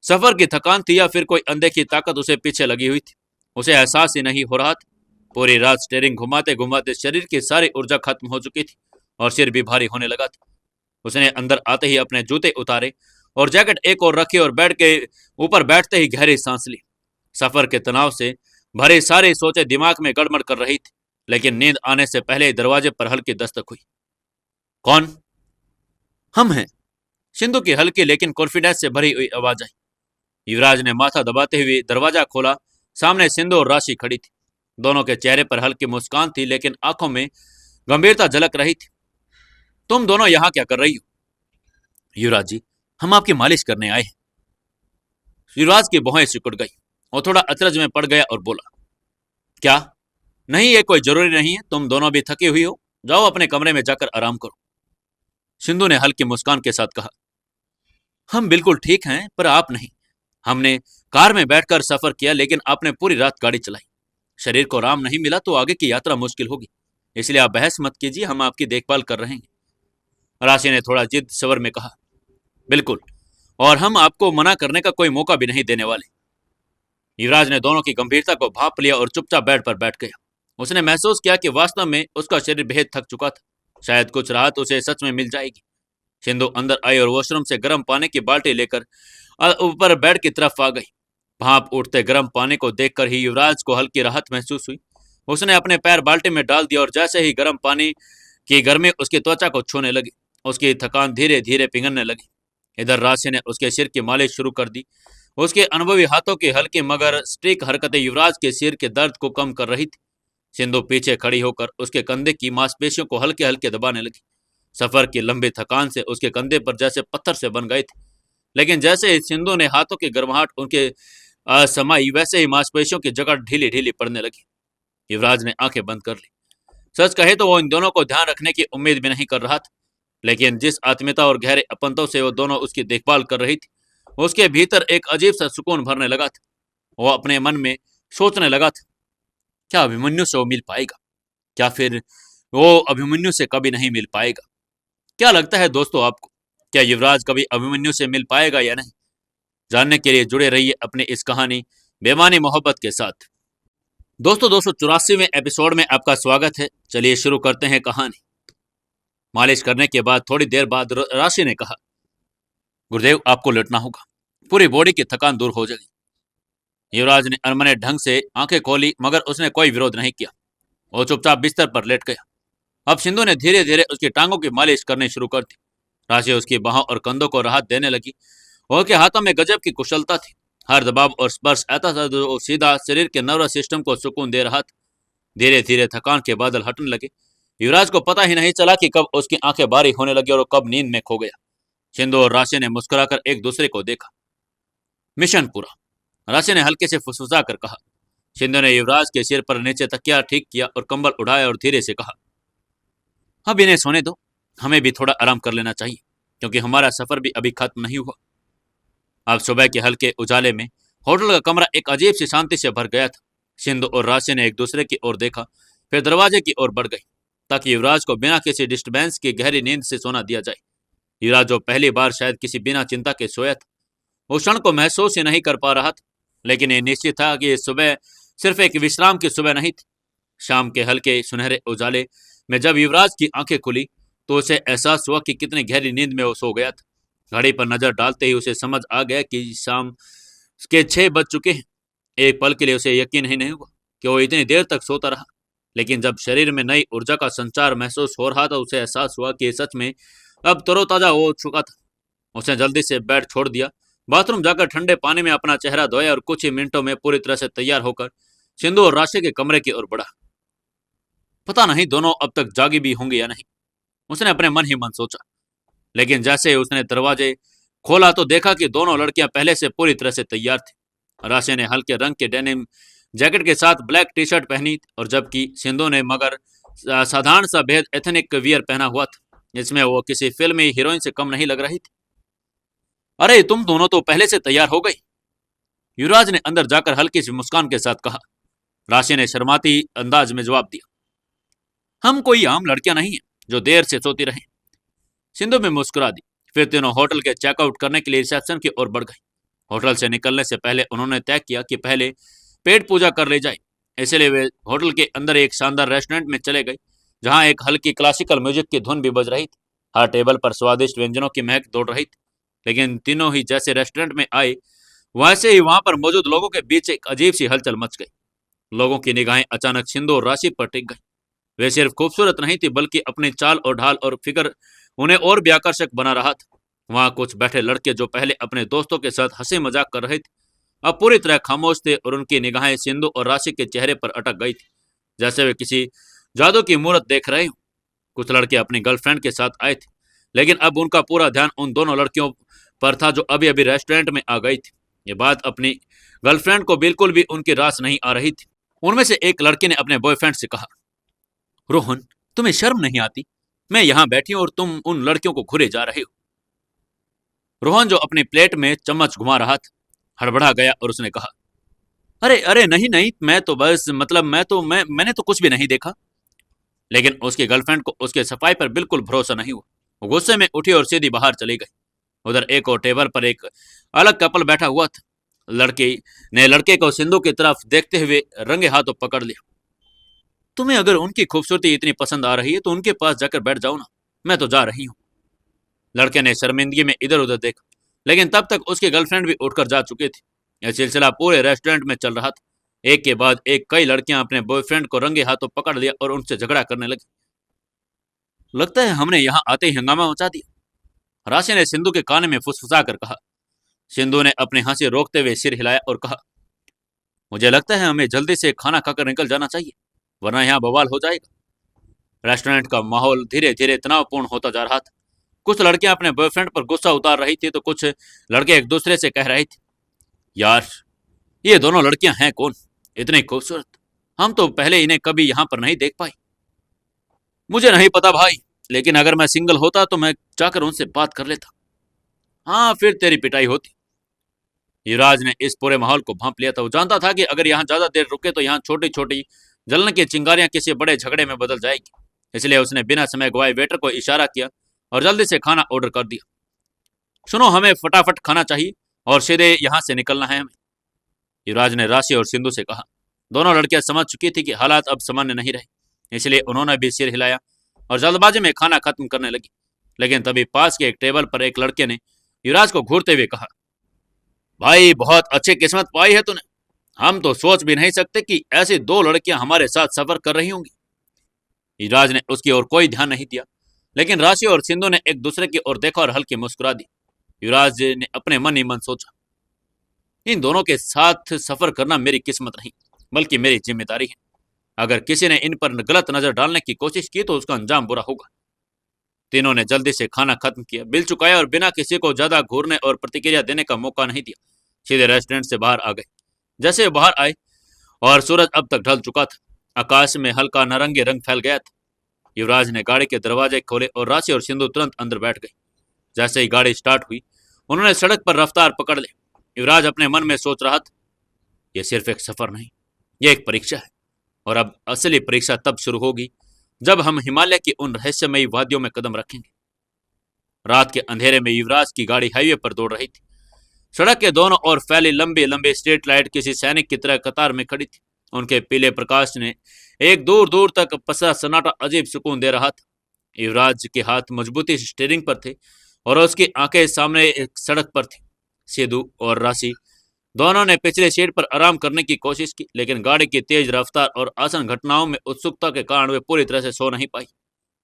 सफर की थकान थी या फिर कोई अनदेखी ताकत उसे पीछे लगी हुई थी? उसे एहसास ही नहीं हो रहा था। पूरी रात स्टीयरिंग घुमाते घुमाते शरीर की सारी ऊर्जा खत्म हो चुकी थी और सिर भी भारी होने लगा था। उसने अंदर आते ही अपने जूते उतारे और जैकेट एक और रखी और बेड के ऊपर बैठते ही गहरी सांस ली। सफर के तनाव से भरी सारी सोचें दिमाग में गड़बड़ कर रही थी, लेकिन नींद आने से पहले ही दरवाजे पर हल्की दस्तक हुई। कौन? हम हैं, सिंधु की हल्की लेकिन कॉन्फिडेंस से भरी हुई आवाज आई। युवराज ने माथा दबाते हुए दरवाजा खोला। सामने सिंधु और राशि खड़ी थी। दोनों के चेहरे पर हल्की मुस्कान थी, लेकिन आंखों में गंभीरता झलक रही थी। तुम दोनों यहाँ क्या कर रही हो? युवराज जी, हम आपकी मालिश करने आए हैं। युवराज की भौहें सिकुड़ गई और थोड़ा अचरज में पड़ गया और बोला, क्या? नहीं, ये कोई जरूरी नहीं है। तुम दोनों भी थकी हुई हो, जाओ अपने कमरे में जाकर आराम करो। सिंधु ने हल्की मुस्कान के साथ कहा, हम बिल्कुल ठीक हैं, पर आप नहीं। हमने कार में बैठकर सफर किया, लेकिन आपने पूरी रात गाड़ी चलाई। शरीर को आराम नहीं मिला तो आगे की यात्रा मुश्किल होगी। इसलिए आप बहस मत कीजिए, हम आपकी देखभाल कर रहे हैं। राशि ने थोड़ा जिद स्वर में कहा, बिल्कुल, और हम आपको मना करने का कोई मौका भी नहीं देने वाले। युवराज ने दोनों की गंभीरता को भांप लिया और चुपचाप बेड पर बैठ गया। उसने महसूस किया कि वास्तव में उसका शरीर बेहद थक चुका था। शायद कुछ राहत उसे सच में मिल जाएगी। सिंधु अंदर आई और वॉशरूम से गर्म पानी की बाल्टी लेकर ऊपर बेड की तरफ आ गई। भाप उठते गर्म पानी को देखकर ही युवराज को हल्की राहत महसूस हुई। उसने अपने पैर बाल्टी में डाल दिया और जैसे ही गर्म पानी की गर्मी उसकी त्वचा को छूने लगी, उसकी थकान धीरे धीरे पिघलने लगी। इधर राशि ने उसके सिर की मालिश शुरू कर दी। उसके अनुभवी हाथों की हल्की मगर स्ट्रिक हरकतें युवराज के सिर के दर्द को कम कर रही थी। सिंधु पीछे खड़ी होकर उसके कंधे की मांसपेशियों को हल्के हल्के दबाने लगी। सफर की लंबी थकान से उसके कंधे पर जैसे पत्थर से बन गए थे। लेकिन जैसे ही सिंधु ने हाथों की गर्माहट उनके समाई, वैसे ही मांसपेशियों की जगह ढीली ढीली पड़ने लगी। युवराज ने आंखें बंद कर ली। सच कहे तो वो इन दोनों को ध्यान रखने की उम्मीद भी नहीं कर रहा था, लेकिन जिस आत्मीयता और गहरे अपनों से वो दोनों उसकी देखभाल कर रही थी, उसके भीतर एक अजीब सा सुकून भरने लगा था। वो अपने मन में सोचने लगा था, क्या अभिमन्यु से वो मिल पाएगा? क्या फिर वो अभिमन्यु से कभी नहीं मिल पाएगा? क्या लगता है दोस्तों आपको, क्या युवराज कभी अभिमन्यु से मिल पाएगा या नहीं? जानने के लिए जुड़े रहिए अपनी इस कहानी बेमानी मोहब्बत के साथ। दोस्तों 284वें एपिसोड में आपका स्वागत है। चलिए शुरू करते हैं कहानी। मालिश करने के बाद थोड़ी देर बाद राशि ने कहा, गुरुदेव आपको लेटना होगा, पूरी बॉडी की थकान दूर हो जाएगी। युवराज ने अनमने ढंग से आंखें खोली, मगर उसने कोई विरोध नहीं किया। वो चुपचाप बिस्तर पर लेट गया। अब सिंधु ने धीरे धीरे उसकी टांगों की मालिश करनी शुरू कर दी। राशि उसकी बाहों और कंधों को राहत देने लगी। उसके हाथों में गजब की कुशलता थी। हर दबाव और स्पर्श ऐसा था जो सीधा शरीर के नर्वस सिस्टम को सुकून दे रहा था। धीरे धीरे थकान के बादल हटने लगे। युवराज को पता ही नहीं चला कि कब उसकी आंखें बारी होने लगी और कब नींद में खो गया। सिंधु और राशि ने मुस्कुराकर एक दूसरे को देखा। मिशन पूरा, राशि ने हल्के से फुसफुसा कर कहा। सिंधु ने युवराज के सिर पर नीचे तकिया ठीक किया और कंबल उठाया और धीरे से कहा, अब इन्हें सोने दो, हमें भी थोड़ा आराम कर लेना चाहिए, क्योंकि हमारा सफर भी अभी खत्म नहीं हुआ। अब सुबह के हल्के उजाले में होटल का कमरा एक अजीब सी शांति से भर गया था। सिंधु और राशि ने एक दूसरे की ओर देखा, फिर दरवाजे की ओर बढ़ गई, ताकि युवराज को बिना किसी डिस्टर्बेंस की गहरी नींद से सोना दिया जाए। युवराज जो पहली बार शायद किसी बिना चिंता के सोया था, उस क्षण को महसूस ही नहीं कर पा रहा था। लेकिन ये निश्चित था कि ये सुबह सिर्फ एक विश्राम की सुबह नहीं थी। शाम के हल्के सुनहरे उजाले में जब युवराज की आंखें खुली, तो उसे एहसास हुआ कि कितनी गहरी नींद में वो सो गया था। घड़ी पर नजर डालते ही उसे समझ आ गया कि शाम के 6 बज चुके हैं। एक पल के लिए उसे यकीन ही नहीं हुआ कि वो इतनी देर तक सोता रहा। लेकिन जब शरीर में नई ऊर्जा का संचार महसूस हो रहा था, उसे एहसास हुआ कि सच में अब तरोताजा हो चुका था। उसने जल्दी से बेड छोड़ दिया, बाथरूम जाकर ठंडे पानी में अपना चेहरा धोया और कुछ ही मिनटों में पूरी तरह से तैयार होकर सिंधु और राशि के कमरे की ओर बढ़ा। पता नहीं दोनों अब तक जागी भी होंगे या नहीं, उसने अपने मन ही मन सोचा। लेकिन जैसे ही उसने दरवाजे खोला तो देखा कि दोनों लड़कियां पहले से पूरी तरह से तैयार थी। राशि ने हल्के रंग के डेनिम जैकेट के साथ ब्लैक टी शर्ट पहनी, और जबकि सिंधु ने मगर साधारण सा भेद एथनिक वियर पहना हुआ था, जिसमें वो किसी फिल्मी हीरोइन से कम नहीं लग रही थी। अरे तुम दोनों तो पहले से तैयार हो गई, युवराज ने अंदर जाकर हल्की सी मुस्कान के साथ कहा। राशि ने शर्माती अंदाज में जवाब दिया, हम कोई आम लड़कियां नहीं है जो देर से सोती रहे। सिंधु में मुस्कुरा दी। फिर तीनों होटल के चेकआउट करने के लिए रिसेप्शन की ओर बढ़ गई। होटल से निकलने से पहले उन्होंने तय किया कि पहले पेट पूजा कर ले जाए, इसलिए वे होटल के अंदर एक शानदार रेस्टोरेंट में चले गए, जहां एक हल्की क्लासिकल म्यूजिक की धुन भी बज रही थी। हर टेबल पर स्वादिष्ट व्यंजनों की महक दौड़ रही थी। लेकिन तीनों ही जैसे रेस्टोरेंट में आए, वैसे ही वहां पर मौजूद लोगों के बीच एक अजीब सी हलचल मच गई। लोगों की निगाहें अचानक सिंधु और राशि पर टिक गई। वे सिर्फ खूबसूरत नहीं थी, बल्कि अपनी चाल और ढाल और फिक्र उन्हें और भी आकर्षक बना रहा था। वहां कुछ बैठे लड़के जो पहले अपने दोस्तों के साथ हंसी मजाक कर रहे थे, अब पूरी तरह खामोश थे, और उनकी निगाहें सिंधु और राशि के चेहरे पर अटक गई थी, जैसे वे किसी जादू की मूर्त देख रहे हो। कुछ लड़के अपनी गर्लफ्रेंड के साथ आए थे, लेकिन अब उनका पूरा ध्यान उन दोनों लड़कियों पर था जो अभी अभी रेस्टोरेंट में आ गई थी। ये बात अपनी गर्लफ्रेंड को बिल्कुल भी उनकी रास नहीं आ रही थी। उनमें से एक लड़के ने अपने बॉयफ्रेंड से कहा, रोहन तुम्हें शर्म नहीं आती? मैं यहाँ बैठी हूँ और तुम उन लड़कियों को घूरे जा रहे हो। रोहन जो अपनी प्लेट में चम्मच घुमा रहा था, हड़बड़ा गया और उसने कहा, अरे अरे नहीं नहीं, मैं तो बस मतलब मैंने तो कुछ भी नहीं देखा। लेकिन उसकी गर्लफ्रेंड को उसके सफाई पर बिल्कुल भरोसा नहीं हुआ। वो गुस्से में उठी और सीधी बाहर चली गई। उधर एक और टेबल पर एक अलग कपल बैठा हुआ था। लड़की ने लड़के को सिंधु की तरफ देखते हुए रंगे हाथों पकड़ लिया। तुम्हें अगर उनकी खूबसूरती इतनी पसंद आ रही है तो उनके पास जाकर बैठ जाओ ना, मैं तो जा रही हूँ। लड़के ने शर्मिंदगी में इधर उधर देखा, लेकिन तब तक उसकी गर्लफ्रेंड भी उठकर जा चुकी थी। यह सिलसिला पूरे रेस्टोरेंट में चल रहा था। एक के बाद एक कई लड़कियां अपने बॉयफ्रेंड को रंगे हाथों पकड़ लिया और उनसे झगड़ा करने लगी। लगता है हमने यहाँ आते ही हंगामा मचा दिया, राशि ने सिंधु के कान में फुसफुसा कर कहा। सिंधु ने अपनी हंसी रोकते हुए सिर हिलाया और कहा, मुझे लगता है हमें जल्दी से खाना खाकर निकल जाना चाहिए, वरना यहाँ बवाल हो जाएगा। रेस्टोरेंट का माहौल धीरे धीरे तनावपूर्ण होता जा रहा था। कुछ लड़कियां अपने बॉयफ्रेंड पर गुस्सा उतार रही थी तो कुछ लड़के एक दूसरे से कह रहे थे, यार ये दोनों लड़कियां हैं कौन, इतनी खूबसूरत, हम तो पहले इन्हें कभी यहाँ पर नहीं देख पाई। मुझे नहीं पता भाई, लेकिन अगर मैं सिंगल होता तो मैं जाकर उनसे बात कर लेता। हाँ, फिर तेरी पिटाई होती। युवराज ने इस पूरे माहौल को भांप लिया था। वो जानता था कि अगर यहाँ ज्यादा देर रुके तो यहाँ छोटी छोटी जलन की चिंगारियां किसी बड़े झगड़े में बदल जाएगी। इसलिए उसने बिना समय गवाए वेटर को इशारा किया और जल्दी से खाना ऑर्डर कर दिया। सुनो, हमें फटाफट खाना चाहिए और सीधे यहाँ से निकलना है हमें, युवराज ने राशि और सिंधु से कहा। दोनों लड़कियां समझ चुकी थी कि हालात अब सामान्य नहीं रहे, इसलिए उन्होंने भी सिर हिलाया और जल्दबाजी में खाना खत्म करने लगी। लेकिन तभी पास के एक टेबल पर एक लड़के ने युवराज को घूरते हुए कहा, भाई बहुत अच्छी किस्मत पाई है तूने, हम तो सोच भी नहीं सकते कि ऐसी दो लड़कियां हमारे साथ सफर कर रही होंगी। युवराज ने उसकी ओर कोई ध्यान नहीं दिया, लेकिन राशि और सिंधु ने एक दूसरे की ओर देखा और हल्की मुस्कुरा दी। युवराज ने अपने मन ही मन सोचा, इन दोनों के साथ सफर करना मेरी किस्मत नहीं बल्कि मेरी जिम्मेदारी है। अगर किसी ने इन पर गलत नजर डालने की कोशिश की तो उसका अंजाम बुरा होगा। तीनों ने जल्दी से खाना खत्म किया, बिल चुकाया और बिना किसी को ज्यादा घूरने और प्रतिक्रिया देने का मौका नहीं दिया सीधे रेस्टोरेंट से बाहर आ गए। जैसे बाहर आए और सूरज अब तक ढल चुका था, आकाश में हल्का नारंगी रंग फैल गया था। युवराज ने गाड़ी के दरवाजे खोले और राशि और सिंधु तुरंत अंदर बैठ गई। जैसे ही गाड़ी स्टार्ट हुई, उन्होंने सड़क पर रफ्तार पकड़ ली। युवराज अपने मन में सोच रहा था, यह सिर्फ एक सफर नहीं, यह एक परीक्षा है, और अब असली परीक्षा तब शुरू होगी जब हम हिमालय की उन रहस्यमयी वादियों में कदम रखेंगे। रात के अंधेरे में युवराज की गाड़ी हाईवे पर दौड़ रही थी। सड़क के दोनों ओर फैली लंबी लंबी स्ट्रीट लाइट किसी सैनिक की तरह कतार में खड़ी थी। उनके पीले प्रकाश ने एक दूर दूर तक पसरा सन्नाटा अजीब सुकून दे रहा था। युवराज के हाथ मजबूती से स्टीयरिंग पर थे और उसकी आंखें सामने एक सड़क पर थी। सिद्धू और राशि दोनों ने पिछले सीट पर आराम करने की कोशिश की, लेकिन गाड़ी की तेज रफ्तार और आसन घटनाओं में उत्सुकता के कारण वे पूरी तरह से सो नहीं पाई।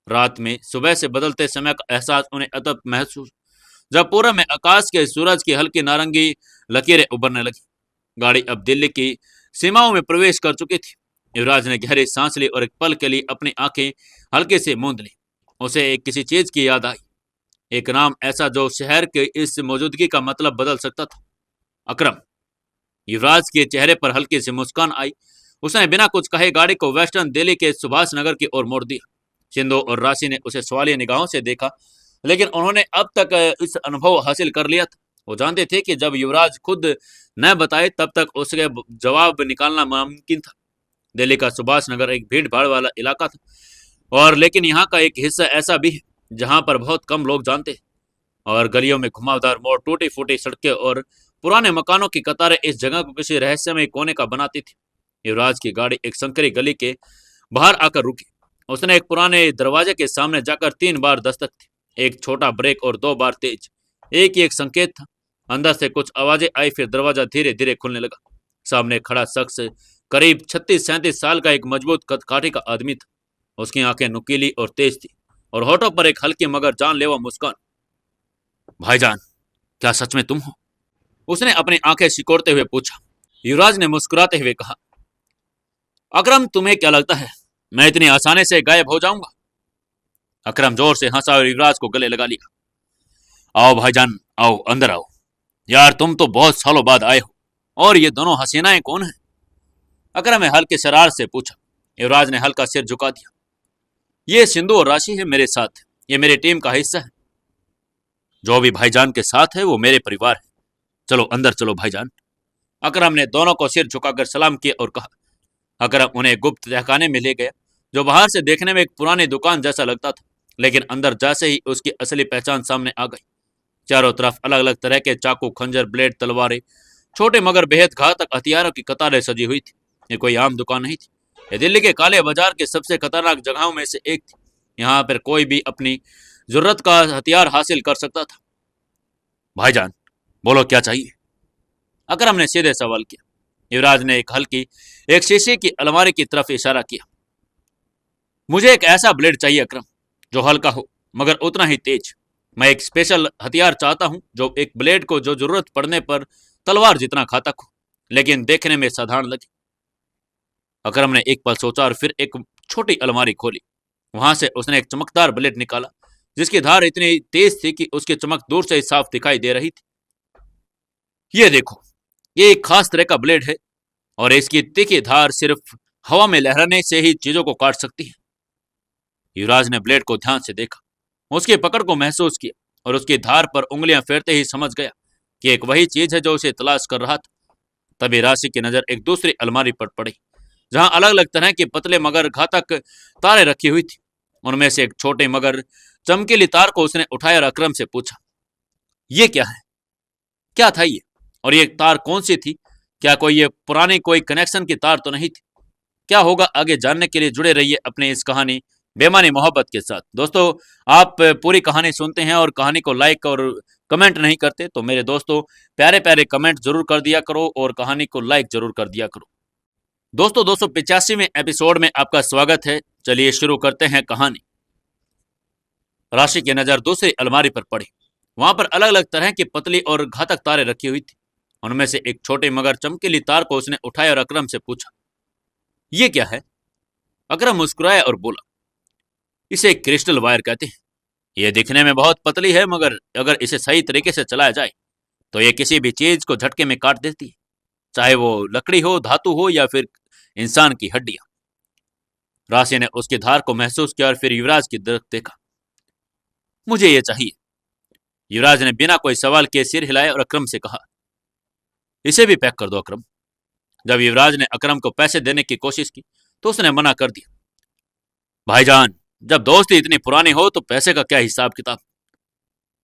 रात में सुबह से बदलते समय का एहसास उन्हें अतब महसूस, जब पूरा में आकाश के सूरज की हल्की नारंगी लकीरें उभरने लगी। गाड़ी अब दिल्ली की सीमाओं में प्रवेश कर चुकी थी। युवराज ने गहरी सांस ली और एक पल के लिए अपनी आंखें हल्के से मूंद ली। उसे एक किसी चीज की याद आई, एक नाम ऐसा जो शहर के इस मौजूदगी का मतलब बदल सकता था, अकरम। युवराज के चेहरे पर हल्की सी मुस्कान आई। उसने बिना कुछ कहे गाड़ी को वेस्टर्न दिल्ली के सुभाष नगर की ओर मोड़ दिया। सिंधु और राशि ने उसे सवालिया निगाहों से देखा, लेकिन उन्होंने अब तक इस अनुभव हासिल कर लिया था। वो जानते थे कि जब युवराज खुद न बताए तब तक उसके जवाब निकालना मुमकिन था। दिल्ली का सुभाष नगर एक भीड़ भाड़ वाला इलाका था, और लेकिन यहाँ का एक हिस्सा ऐसा भी है जहाँ पर बहुत कम लोग जानते हैं, और गलियों में घुमावदार मोड़, टूटी फूटी सड़कें और पुराने मकानों की कतारें इस जगह को किसी रहस्यमय कोने का बनाती थी। युवराज की गाड़ी एक संकरी गली के बाहर आकर रुकी। उसने एक पुराने दरवाजे के सामने जाकर 3 बार दस्तक दी, एक छोटा ब्रेक और 2 बार तेज। एक ही एक संकेत था। अंदर से कुछ आवाजें आई, फिर दरवाजा धीरे धीरे खुलने लगा। सामने खड़ा शख्स करीब 36-37 साल का एक मजबूत कदकाठी का आदमी था। उसकी आंखें नुकीली और तेज थी और होठों पर एक हल्की मगर जानलेवा मुस्कान। भाईजान, क्या सच में तुम हो? उसने अपनी आंखें सिकोड़ते हुए पूछा। युवराज ने मुस्कुराते हुए कहा, अकरम, तुम्हें क्या लगता है मैं इतनी आसानी से गायब हो जाऊंगा? अकरम जोर से हंसा और युवराज को गले लगा लिया। आओ भाईजान, आओ, अंदर आओ। यार, तुम तो बहुत सालों बाद आए हो, और ये दोनों हसीनाएं कौन हैं? अकरम ने हल्के शरारत से पूछा। युवराज ने हल्का सिर झुका दिया। ये सिंधु और राशि है मेरे साथ, ये मेरी टीम का हिस्सा है। जो भी भाईजान के साथ है वो मेरे परिवार है। चलो अंदर चलो भाईजान। अकरम ने दोनों को सिर झुकाकर सलाम किया और कहा। अकरम उन्हें गुप्त तहखाने में ले गया, जो बाहर से देखने में एक पुरानी दुकान जैसा लगता था, लेकिन अंदर जैसे ही उसकी असली पहचान सामने आ गई। चारों तरफ अलग अलग तरह के चाकू, खंजर, ब्लेड, तलवारें, छोटे मगर बेहद घातक हथियारों की कतारें सजी हुई थी। ये कोई आम दुकान नहीं थी, ये दिल्ली के काले बाजार के सबसे खतरनाक जगहों में से एक थी। यहाँ पर कोई भी अपनी जरूरत का हथियार हासिल कर सकता था। भाईजान, बोलो क्या चाहिए? अकरम ने सीधे सवाल किया। युवराज ने एक शीशे की अलमारी की तरफ इशारा किया। मुझे एक ऐसा ब्लेड चाहिए अकरम, जो हल्का हो मगर उतना ही तेज, मैं एक स्पेशल हथियार चाहता हूं, जो एक ब्लेड को जो जरूरत पड़ने पर तलवार जितना घातक हो, लेकिन देखने में साधारण लगे। अकरम ने एक पल सोचा और फिर एक छोटी अलमारी खोली। वहां से उसने एक चमकदार ब्लेड निकाला, जिसकी धार इतनी तेज थी कि उसकी चमक दूर से ही साफ दिखाई दे रही थी। ये देखो, ये एक खास तरह का ब्लेड है और इसकी तीखी धार सिर्फ हवा में लहराने से ही चीजों को काट सकती है। युवराज ने ब्लेड को ध्यान से देखा, उसकी पकड़ को महसूस किया और उसकी धार पर उंगलियां फेरते ही समझ गया कि एक वही चीज है जो उसे तलाश कर रहा था। तभी राशि की नजर एक दूसरी अलमारी पर पड़ी, जहां अलग अलग तरह के पतले मगर घातक तारे रखी हुई थी। उनमें से एक छोटे मगर चमकीली तार को उसने उठाया और अकरम से पूछा, ये क्या है? क्या था ये? और ये तार कौन सी थी? क्या कोई ये पुरानी कोई कनेक्शन की तार तो नहीं थी? क्या होगा आगे जानने के लिए जुड़े रहिए अपने इस कहानी बेमानी मोहब्बत के साथ। दोस्तों, आप पूरी कहानी सुनते हैं और कहानी को लाइक और कमेंट नहीं करते, तो मेरे दोस्तों प्यारे प्यारे कमेंट जरूर कर दिया करो और कहानी को लाइक जरूर कर दिया करो। दोस्तों, 285वें एपिसोड में आपका स्वागत है। चलिए शुरू करते हैं कहानी। राशि की नजर दूसरी अलमारी पर पड़ी। वहां पर अलग अलग तरह की पतली और घातक तारें रखी हुई थी। उनमें से एक छोटे मगर चमकीली तार को उसने उठाया और अकरम से पूछा, ये क्या है? अकरम मुस्कुराया और बोला, इसे क्रिस्टल वायर कहते हैं। यह दिखने में बहुत पतली है, मगर अगर इसे सही तरीके से चलाया जाए तो यह किसी भी चीज को झटके में काट देती है, चाहे वो लकड़ी हो, धातु हो या फिर इंसान की हड्डियां। राशि ने उसकी धार को महसूस किया और फिर युवराज की तरफ देखा। मुझे यह चाहिए। युवराज ने बिना कोई सवाल किए सिर हिलाया और अकरम से कहा, इसे भी पैक कर दो अकरम। जब युवराज ने अकरम को पैसे देने की कोशिश की तो उसने मना कर दिया। भाईजान, जब दोस्ती इतनी पुरानी हो तो पैसे का क्या हिसाब किताब?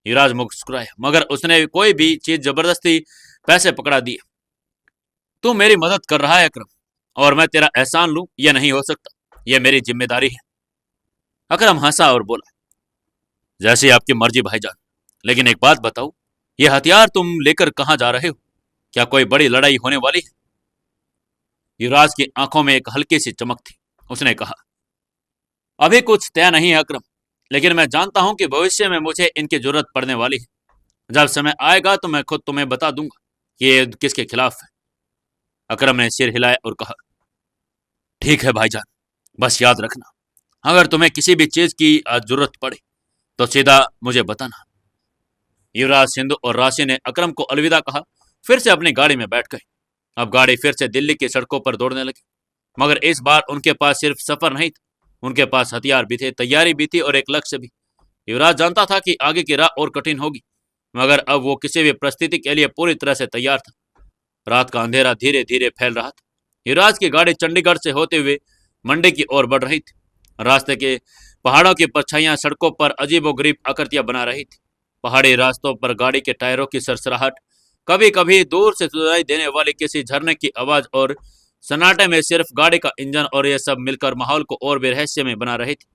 युवराज मुस्कुराया, मगर उसने कोई भी चीज जबरदस्ती पैसे पकड़ा दिए। तू मेरी मदद कर रहा है अकरम, और मैं तेरा एहसान लूं, यह नहीं हो सकता। यह मेरी जिम्मेदारी है। अकरम हंसा और बोला, जैसी आपकी मर्जी भाईजान, लेकिन एक बात बताओ, यह हथियार तुम लेकर कहां जा रहे हो? क्या कोई बड़ी लड़ाई होने वाली है? युवराज की आंखों में एक हल्की सी चमक थी। उसने कहा, अभी कुछ तय नहीं है अकरम, लेकिन मैं जानता हूं कि भविष्य में मुझे इनकी जरूरत पड़ने वाली है। जब समय आएगा तो मैं खुद तुम्हें बता दूंगा कि ये किसके खिलाफ है। अकरम ने सिर हिलाया और कहा, ठीक है भाईजान, बस याद रखना, अगर तुम्हें किसी भी चीज की जरूरत पड़े तो सीधा मुझे बताना। युवराज, सिंधु और राशि ने अकरम को अलविदा कहा, फिर से अपनी गाड़ी में बैठ गए। अब गाड़ी फिर से दिल्ली की सड़कों पर दौड़ने लगी, मगर इस बार उनके पास सिर्फ सफर नहीं था, उनके पास हथियार भी थे, तैयारी भी थी और एक लक्ष्य भी। युवराज जानता था कि आगे की राह और कठिन होगी, मगर अब वो किसी भी परिस्थिति के लिए पूरी तरह से तैयार था। रात का अंधेरा धीरे धीरे फैल रहा था। युवराज की गाड़ी चंडीगढ़ से होते हुए मंडी की ओर बढ़ रही थी। रास्ते के पहाड़ों की परछाइयां सड़कों पर अजीबोगरीब आकृतियां बना रही थी। पहाड़ी रास्तों पर गाड़ी के टायरों की सरसराहट, कभी कभी दूर से सुनाई देने वाली किसी झरने की आवाज और सन्नाटे में सिर्फ गाड़ी का इंजन, और यह सब मिलकर माहौल को और भी रहस्यमय बना रही थी।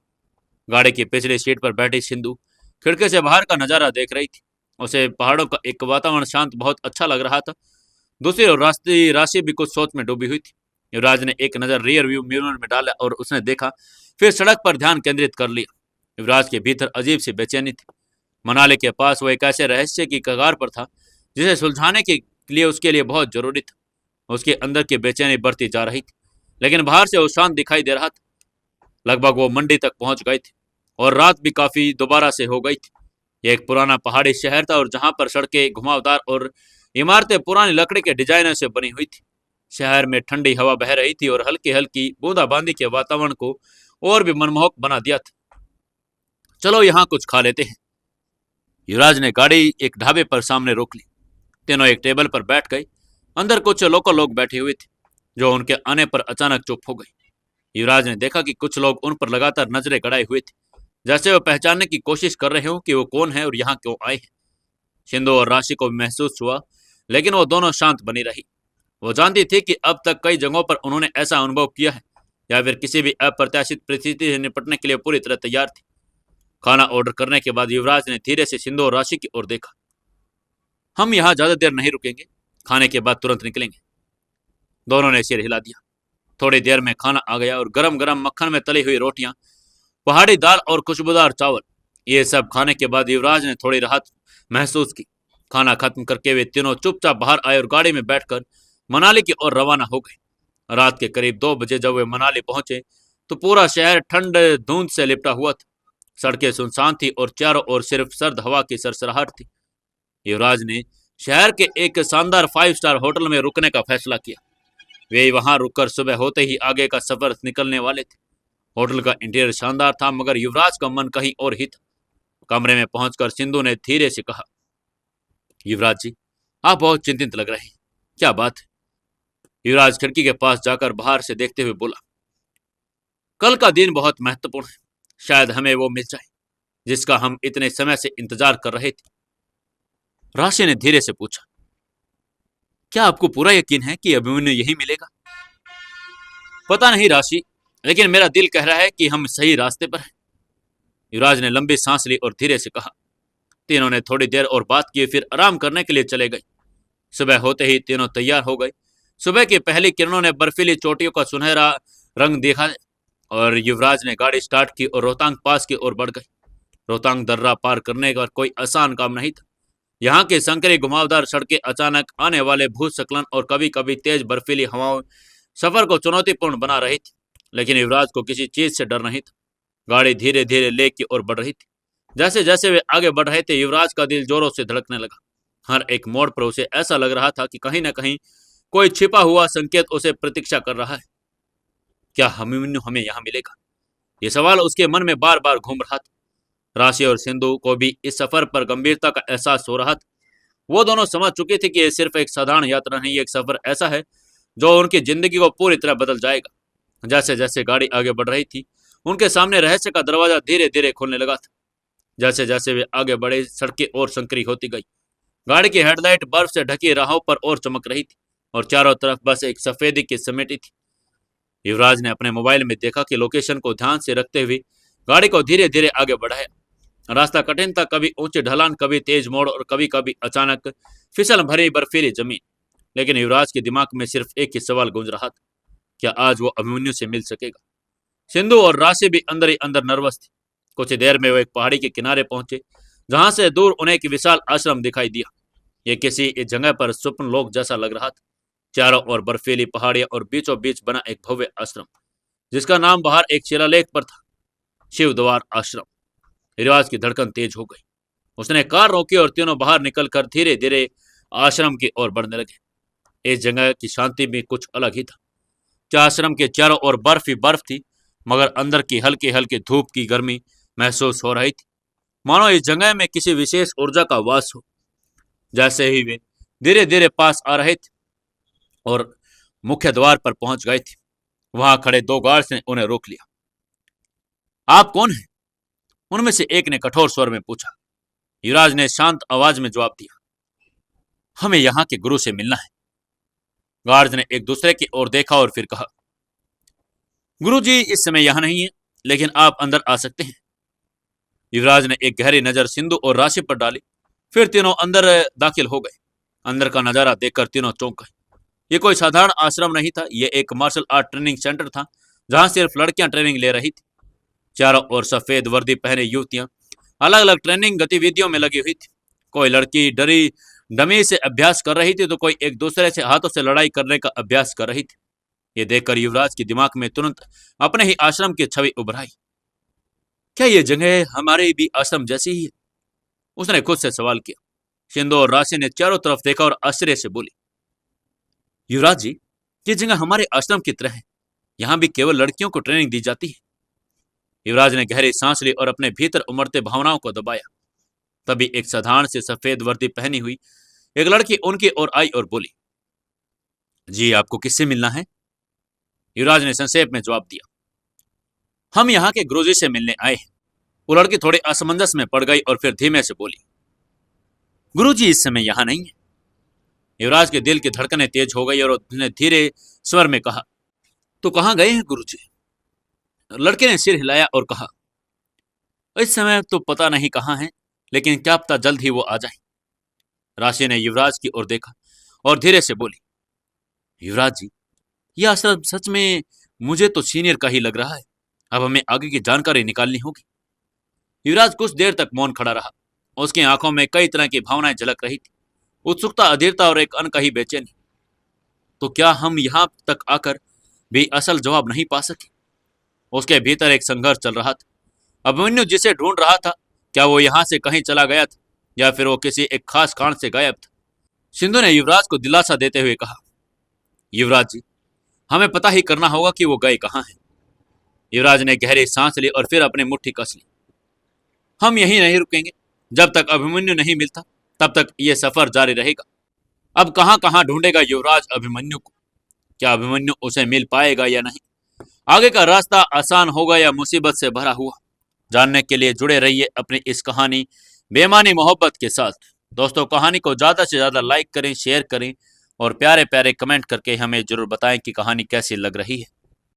गाड़ी की पिछली सीट पर बैठी सिंधु खिड़की से बाहर का नजारा देख रही थी। उसे पहाड़ों का एक वातावरण शांत बहुत अच्छा लग रहा था। दूसरी ओर रास्ते राशि भी कुछ सोच में डूबी हुई थी। युवराज ने एक नजर रियर व्यू मिरर में डाला और उसने देखा, फिर सड़क पर ध्यान केंद्रित कर लिया। युवराज के भीतर अजीब सी बेचैनी थी। मनाली के पास वो एक ऐसे रहस्य की कगार पर था जिसे सुलझाने के लिए उसके लिए बहुत जरूरी था। उसके अंदर की बेचैनी बढ़ती जा रही थी, लेकिन बाहर से वो शांत दिखाई दे रहा था। लगभग वो मंडी तक पहुंच गए थे और रात भी काफी दोबारा से हो गई थी। यह एक पुराना पहाड़ी शहर था और जहां पर सड़कें घुमावदार और इमारतें पुरानी लकड़ी के डिजाइनों से बनी हुई थी। शहर में ठंडी हवा बह रही थी और हल्की हल्की बूंदाबांदी के वातावरण को और भी मनमोहक बना दिया था। चलो यहाँ कुछ खा लेते हैं। युवराज ने गाड़ी एक ढाबे पर सामने रोक ली। तीनों एक टेबल पर बैठ गए। अंदर कुछ लोकल लोग बैठे हुए थे, जो उनके आने पर अचानक चुप हो गए। युवराज ने देखा कि कुछ लोग उन पर लगातार नजरें गड़ाए हुए थे, जैसे वो पहचानने की कोशिश कर रहे हो कि वो कौन है और यहाँ क्यों आए हैं। सिंधु और राशि को भी महसूस हुआ, लेकिन वो दोनों शांत बनी रही। वो जानती थी कि अब तक कई जगहों पर उन्होंने ऐसा अनुभव किया है, या फिर किसी भी अप्रत्याशित परिस्थिति से निपटने के लिए पूरी तरह तैयार थी। खाना ऑर्डर करने के बाद युवराज ने धीरे से सिंधु और राशि की ओर देखा। हम यहाँ ज्यादा देर नहीं रुकेंगे, खाने के बाद तुरंत निकलेंगे। दोनों ने सिर हिला दिया। थोड़ी देर में खाना आ गया और गरम गरम मक्खन में तली हुई रोटियां, पहाड़ी दाल और खुशबूदार चावल। ये सब खाने के बाद युवराज ने थोड़ी राहत महसूस की। खाना खत्म करके वे तीनों चुपचाप बाहर आए और गाड़ी में बैठकर मनाली की ओर रवाना हो गए। रात के करीब 2 बजे जब वे मनाली पहुंचे तो पूरा शहर ठंड धुंध से लिपटा हुआ था। सड़कें सुनसान थी और चारों ओर सिर्फ सर्द हवा की सरसराहट थी। युवराज ने शहर के एक शानदार 5 स्टार होटल में रुकने का फैसला किया। वे वहां रुककर सुबह होते ही आगे का सफर निकलने वाले थे। होटल का इंटीरियर शानदार था मगर युवराज का मन कहीं और ही था। कमरे में पहुंचकर सिंधु ने धीरे से कहा, युवराज जी, आप बहुत चिंतित लग रहे हैं, क्या बात है? युवराज खिड़की के पास जाकर बाहर से देखते हुए बोला, कल का दिन बहुत महत्वपूर्ण है। शायद हमें वो मिल जाए जिसका हम इतने समय से इंतजार कर रहे थे। राशि ने धीरे से पूछा, क्या आपको पूरा यकीन है कि अभिमन्यु यही मिलेगा? पता नहीं राशि, लेकिन मेरा दिल कह रहा है कि हम सही रास्ते पर हैं। युवराज ने लंबी सांस ली और धीरे से कहा। तीनों ने थोड़ी देर और बात की, फिर आराम करने के लिए चले गए। सुबह होते ही तीनों तैयार हो गए। सुबह की पहली किरणों ने बर्फीली चोटियों का सुनहरा रंग देखा और युवराज ने गाड़ी स्टार्ट की और रोहतांग पास की ओर बढ़ गए। रोहतांग दर्रा पार करने का कोई आसान काम नहीं था। यहाँ की संकरी घुमावदार सड़कें, अचानक आने वाले भूस्खलन और कभी कभी तेज बर्फीली हवाओं सफर को चुनौतीपूर्ण बना रही थी। लेकिन युवराज को किसी चीज से डर नहीं था। गाड़ी धीरे धीरे लेक की ओर बढ़ रही थी। जैसे जैसे वे आगे बढ़ रहे थे युवराज का दिल जोरों से धड़कने लगा। हर एक मोड़ पर उसे ऐसा लग रहा था कि कहीं न कहीं कोई छिपा हुआ संकेत उसे प्रतीक्षा कर रहा है। क्या अभिमन्यु हमें यहाँ मिलेगा? ये सवाल उसके मन में बार बार घूम रहा था। राशि और सिंधु को भी इस सफर पर गंभीरता का एहसास हो रहा था। वो दोनों समझ चुके थे कि ये सिर्फ एक साधारण यात्रा नहीं, एक सफर ऐसा है जो उनकी जिंदगी को पूरी तरह बदल जाएगा। जैसे जैसे गाड़ी आगे बढ़ रही थी उनके सामने रहस्य का दरवाजा धीरे धीरे खुलने लगा था। जैसे जैसे वे आगे बढ़े सड़कें और संकरी होती गई। गाड़ी की हेडलाइट बर्फ से ढकी राहों पर और चमक रही थी और चारों तरफ बस एक सफेदी की समेटी थी। युवराज ने अपने मोबाइल में देखा कि लोकेशन को ध्यान से रखते हुए गाड़ी को धीरे धीरे आगे बढ़ाया। रास्ता कठिन था, कभी ऊंचे ढलान, कभी तेज मोड़ और कभी कभी अचानक फिसल भरी बर्फीली जमीन। लेकिन युवराज के दिमाग में सिर्फ एक ही सवाल गूंज रहा था, क्या आज वो अभिमन्यु से मिल सकेगा? सिंधु और राशि भी अंदर ही अंदर नर्वस थी। कुछ देर में वो एक पहाड़ी के किनारे पहुंचे जहां से दूर उन्हें एक विशाल आश्रम दिखाई दिया। ये किसी इस जगह पर स्वप्न लोक जैसा लग रहा था। चारों ओर बर्फीली पहाड़ियां और बीचों बीच बना एक भव्य आश्रम जिसका नाम बाहर एक शिलालेख पर था, शिव द्वार आश्रम। युवराज की धड़कन तेज हो गई। उसने कार रोकी और तीनों बाहर निकलकर धीरे धीरे आश्रम की ओर बढ़ने लगे। इस जगह की शांति भी कुछ अलग ही था। क्या आश्रम के चारों ओर बर्फ ही बर्फ थी, मगर अंदर की हल्की हल्की धूप की गर्मी महसूस हो रही थी, मानो इस जगह में किसी विशेष ऊर्जा का वास हो। जैसे ही वे धीरे धीरे पास आ रहे थे और मुख्य द्वार पर पहुंच गए थे, वहां खड़े 2 गार्ड्स ने उन्हें रोक लिया। आप कौन हैं? उनमें से एक ने कठोर स्वर में पूछा। युवराज ने शांत आवाज में जवाब दिया, हमें यहाँ के गुरु से मिलना है। गार्ड्स ने एक दूसरे की ओर देखा और फिर कहा, गुरुजी इस समय यहाँ नहीं है, लेकिन आप अंदर आ सकते हैं। युवराज ने एक गहरी नजर सिंधु और राशि पर डाली, फिर तीनों अंदर दाखिल हो गए। अंदर का नजारा देखकर तीनों चौंक गए। ये कोई साधारण आश्रम नहीं था, ये एक मार्शल आर्ट ट्रेनिंग सेंटर था जहां सिर्फ लड़कियां ट्रेनिंग ले रही थी। चारों ओर सफेद वर्दी पहने युवतियां अलग अलग ट्रेनिंग गतिविधियों में लगी हुई थी। कोई लड़की डरी डमी से अभ्यास कर रही थी तो कोई एक दूसरे से हाथों से लड़ाई करने का अभ्यास कर रही थी। ये देखकर युवराज के दिमाग में तुरंत अपने ही आश्रम की छवि उभर आई। क्या ये जगह हमारे भी आश्रम जैसी ही है? उसने खुद से सवाल किया। सिंधु और राशि ने चारों तरफ देखा और आश्चर्य से बोली, युवराज जी, ये जगह हमारे आश्रम की तरह है। यहाँ भी केवल लड़कियों को ट्रेनिंग दी जाती है। युवराज ने गहरी सांस ली और अपने भीतर उमड़ते भावनाओं को दबाया। तभी एक साधारण से सफेद वर्दी पहनी हुई एक लड़की उनकी ओर आई और बोली, जी आपको किससे मिलना है? युवराज ने संक्षेप में जवाब दिया, हम यहाँ के गुरुजी से मिलने आए हैं। वो लड़की थोड़ी असमंजस में पड़ गई और फिर धीमे से बोली, गुरुजी इस समय यहाँ नहीं है। युवराज के दिल की धड़कनें तेज हो गई और उसने धीरे स्वर में कहा, तो कहाँ गए हैं गुरुजी? लड़के ने सिर हिलाया और कहा, इस समय तो पता नहीं कहाँ है, लेकिन क्या पता जल्द ही वो आ जाए। राशि ने युवराज की ओर देखा और धीरे से बोली, युवराज जी, यह आश्रम सच में मुझे तो सीनियर का ही लग रहा है। अब हमें आगे की जानकारी निकालनी होगी। युवराज कुछ देर तक मौन खड़ा रहा। उसकी आंखों में कई तरह की भावनाएं झलक रही थी, उत्सुकता, अधीरता और एक अनकही बेचैनी। तो क्या हम यहाँ तक आकर भी असल जवाब नहीं पा सके? उसके भीतर एक संघर्ष चल रहा था। अभिमन्यु जिसे ढूंढ रहा था, क्या वो यहाँ से कहीं चला गया था या फिर वो किसी एक खास कारण से गायब था? सिंधु ने युवराज को दिलासा देते हुए कहा, युवराज जी, हमें पता ही करना होगा कि वो गए कहाँ हैं। युवराज ने गहरी सांस ली और फिर अपनी मुट्ठी कस ली। हम यहीं नहीं रुकेंगे। जब तक अभिमन्यु नहीं मिलता तब तक ये सफर जारी रहेगा। अब कहां कहां ढूंढेगा युवराज अभिमन्यु को? क्या अभिमन्यु उसे मिल पाएगा या नहीं? आगे का रास्ता आसान होगा या मुसीबत से भरा हुआ? जानने के लिए जुड़े रहिए अपनी इस कहानी बेमानी मोहब्बत के साथ। दोस्तों, कहानी को ज्यादा से ज्यादा लाइक करें, शेयर करें और प्यारे प्यारे कमेंट करके हमें जरूर बताएं कि कहानी कैसी लग रही है।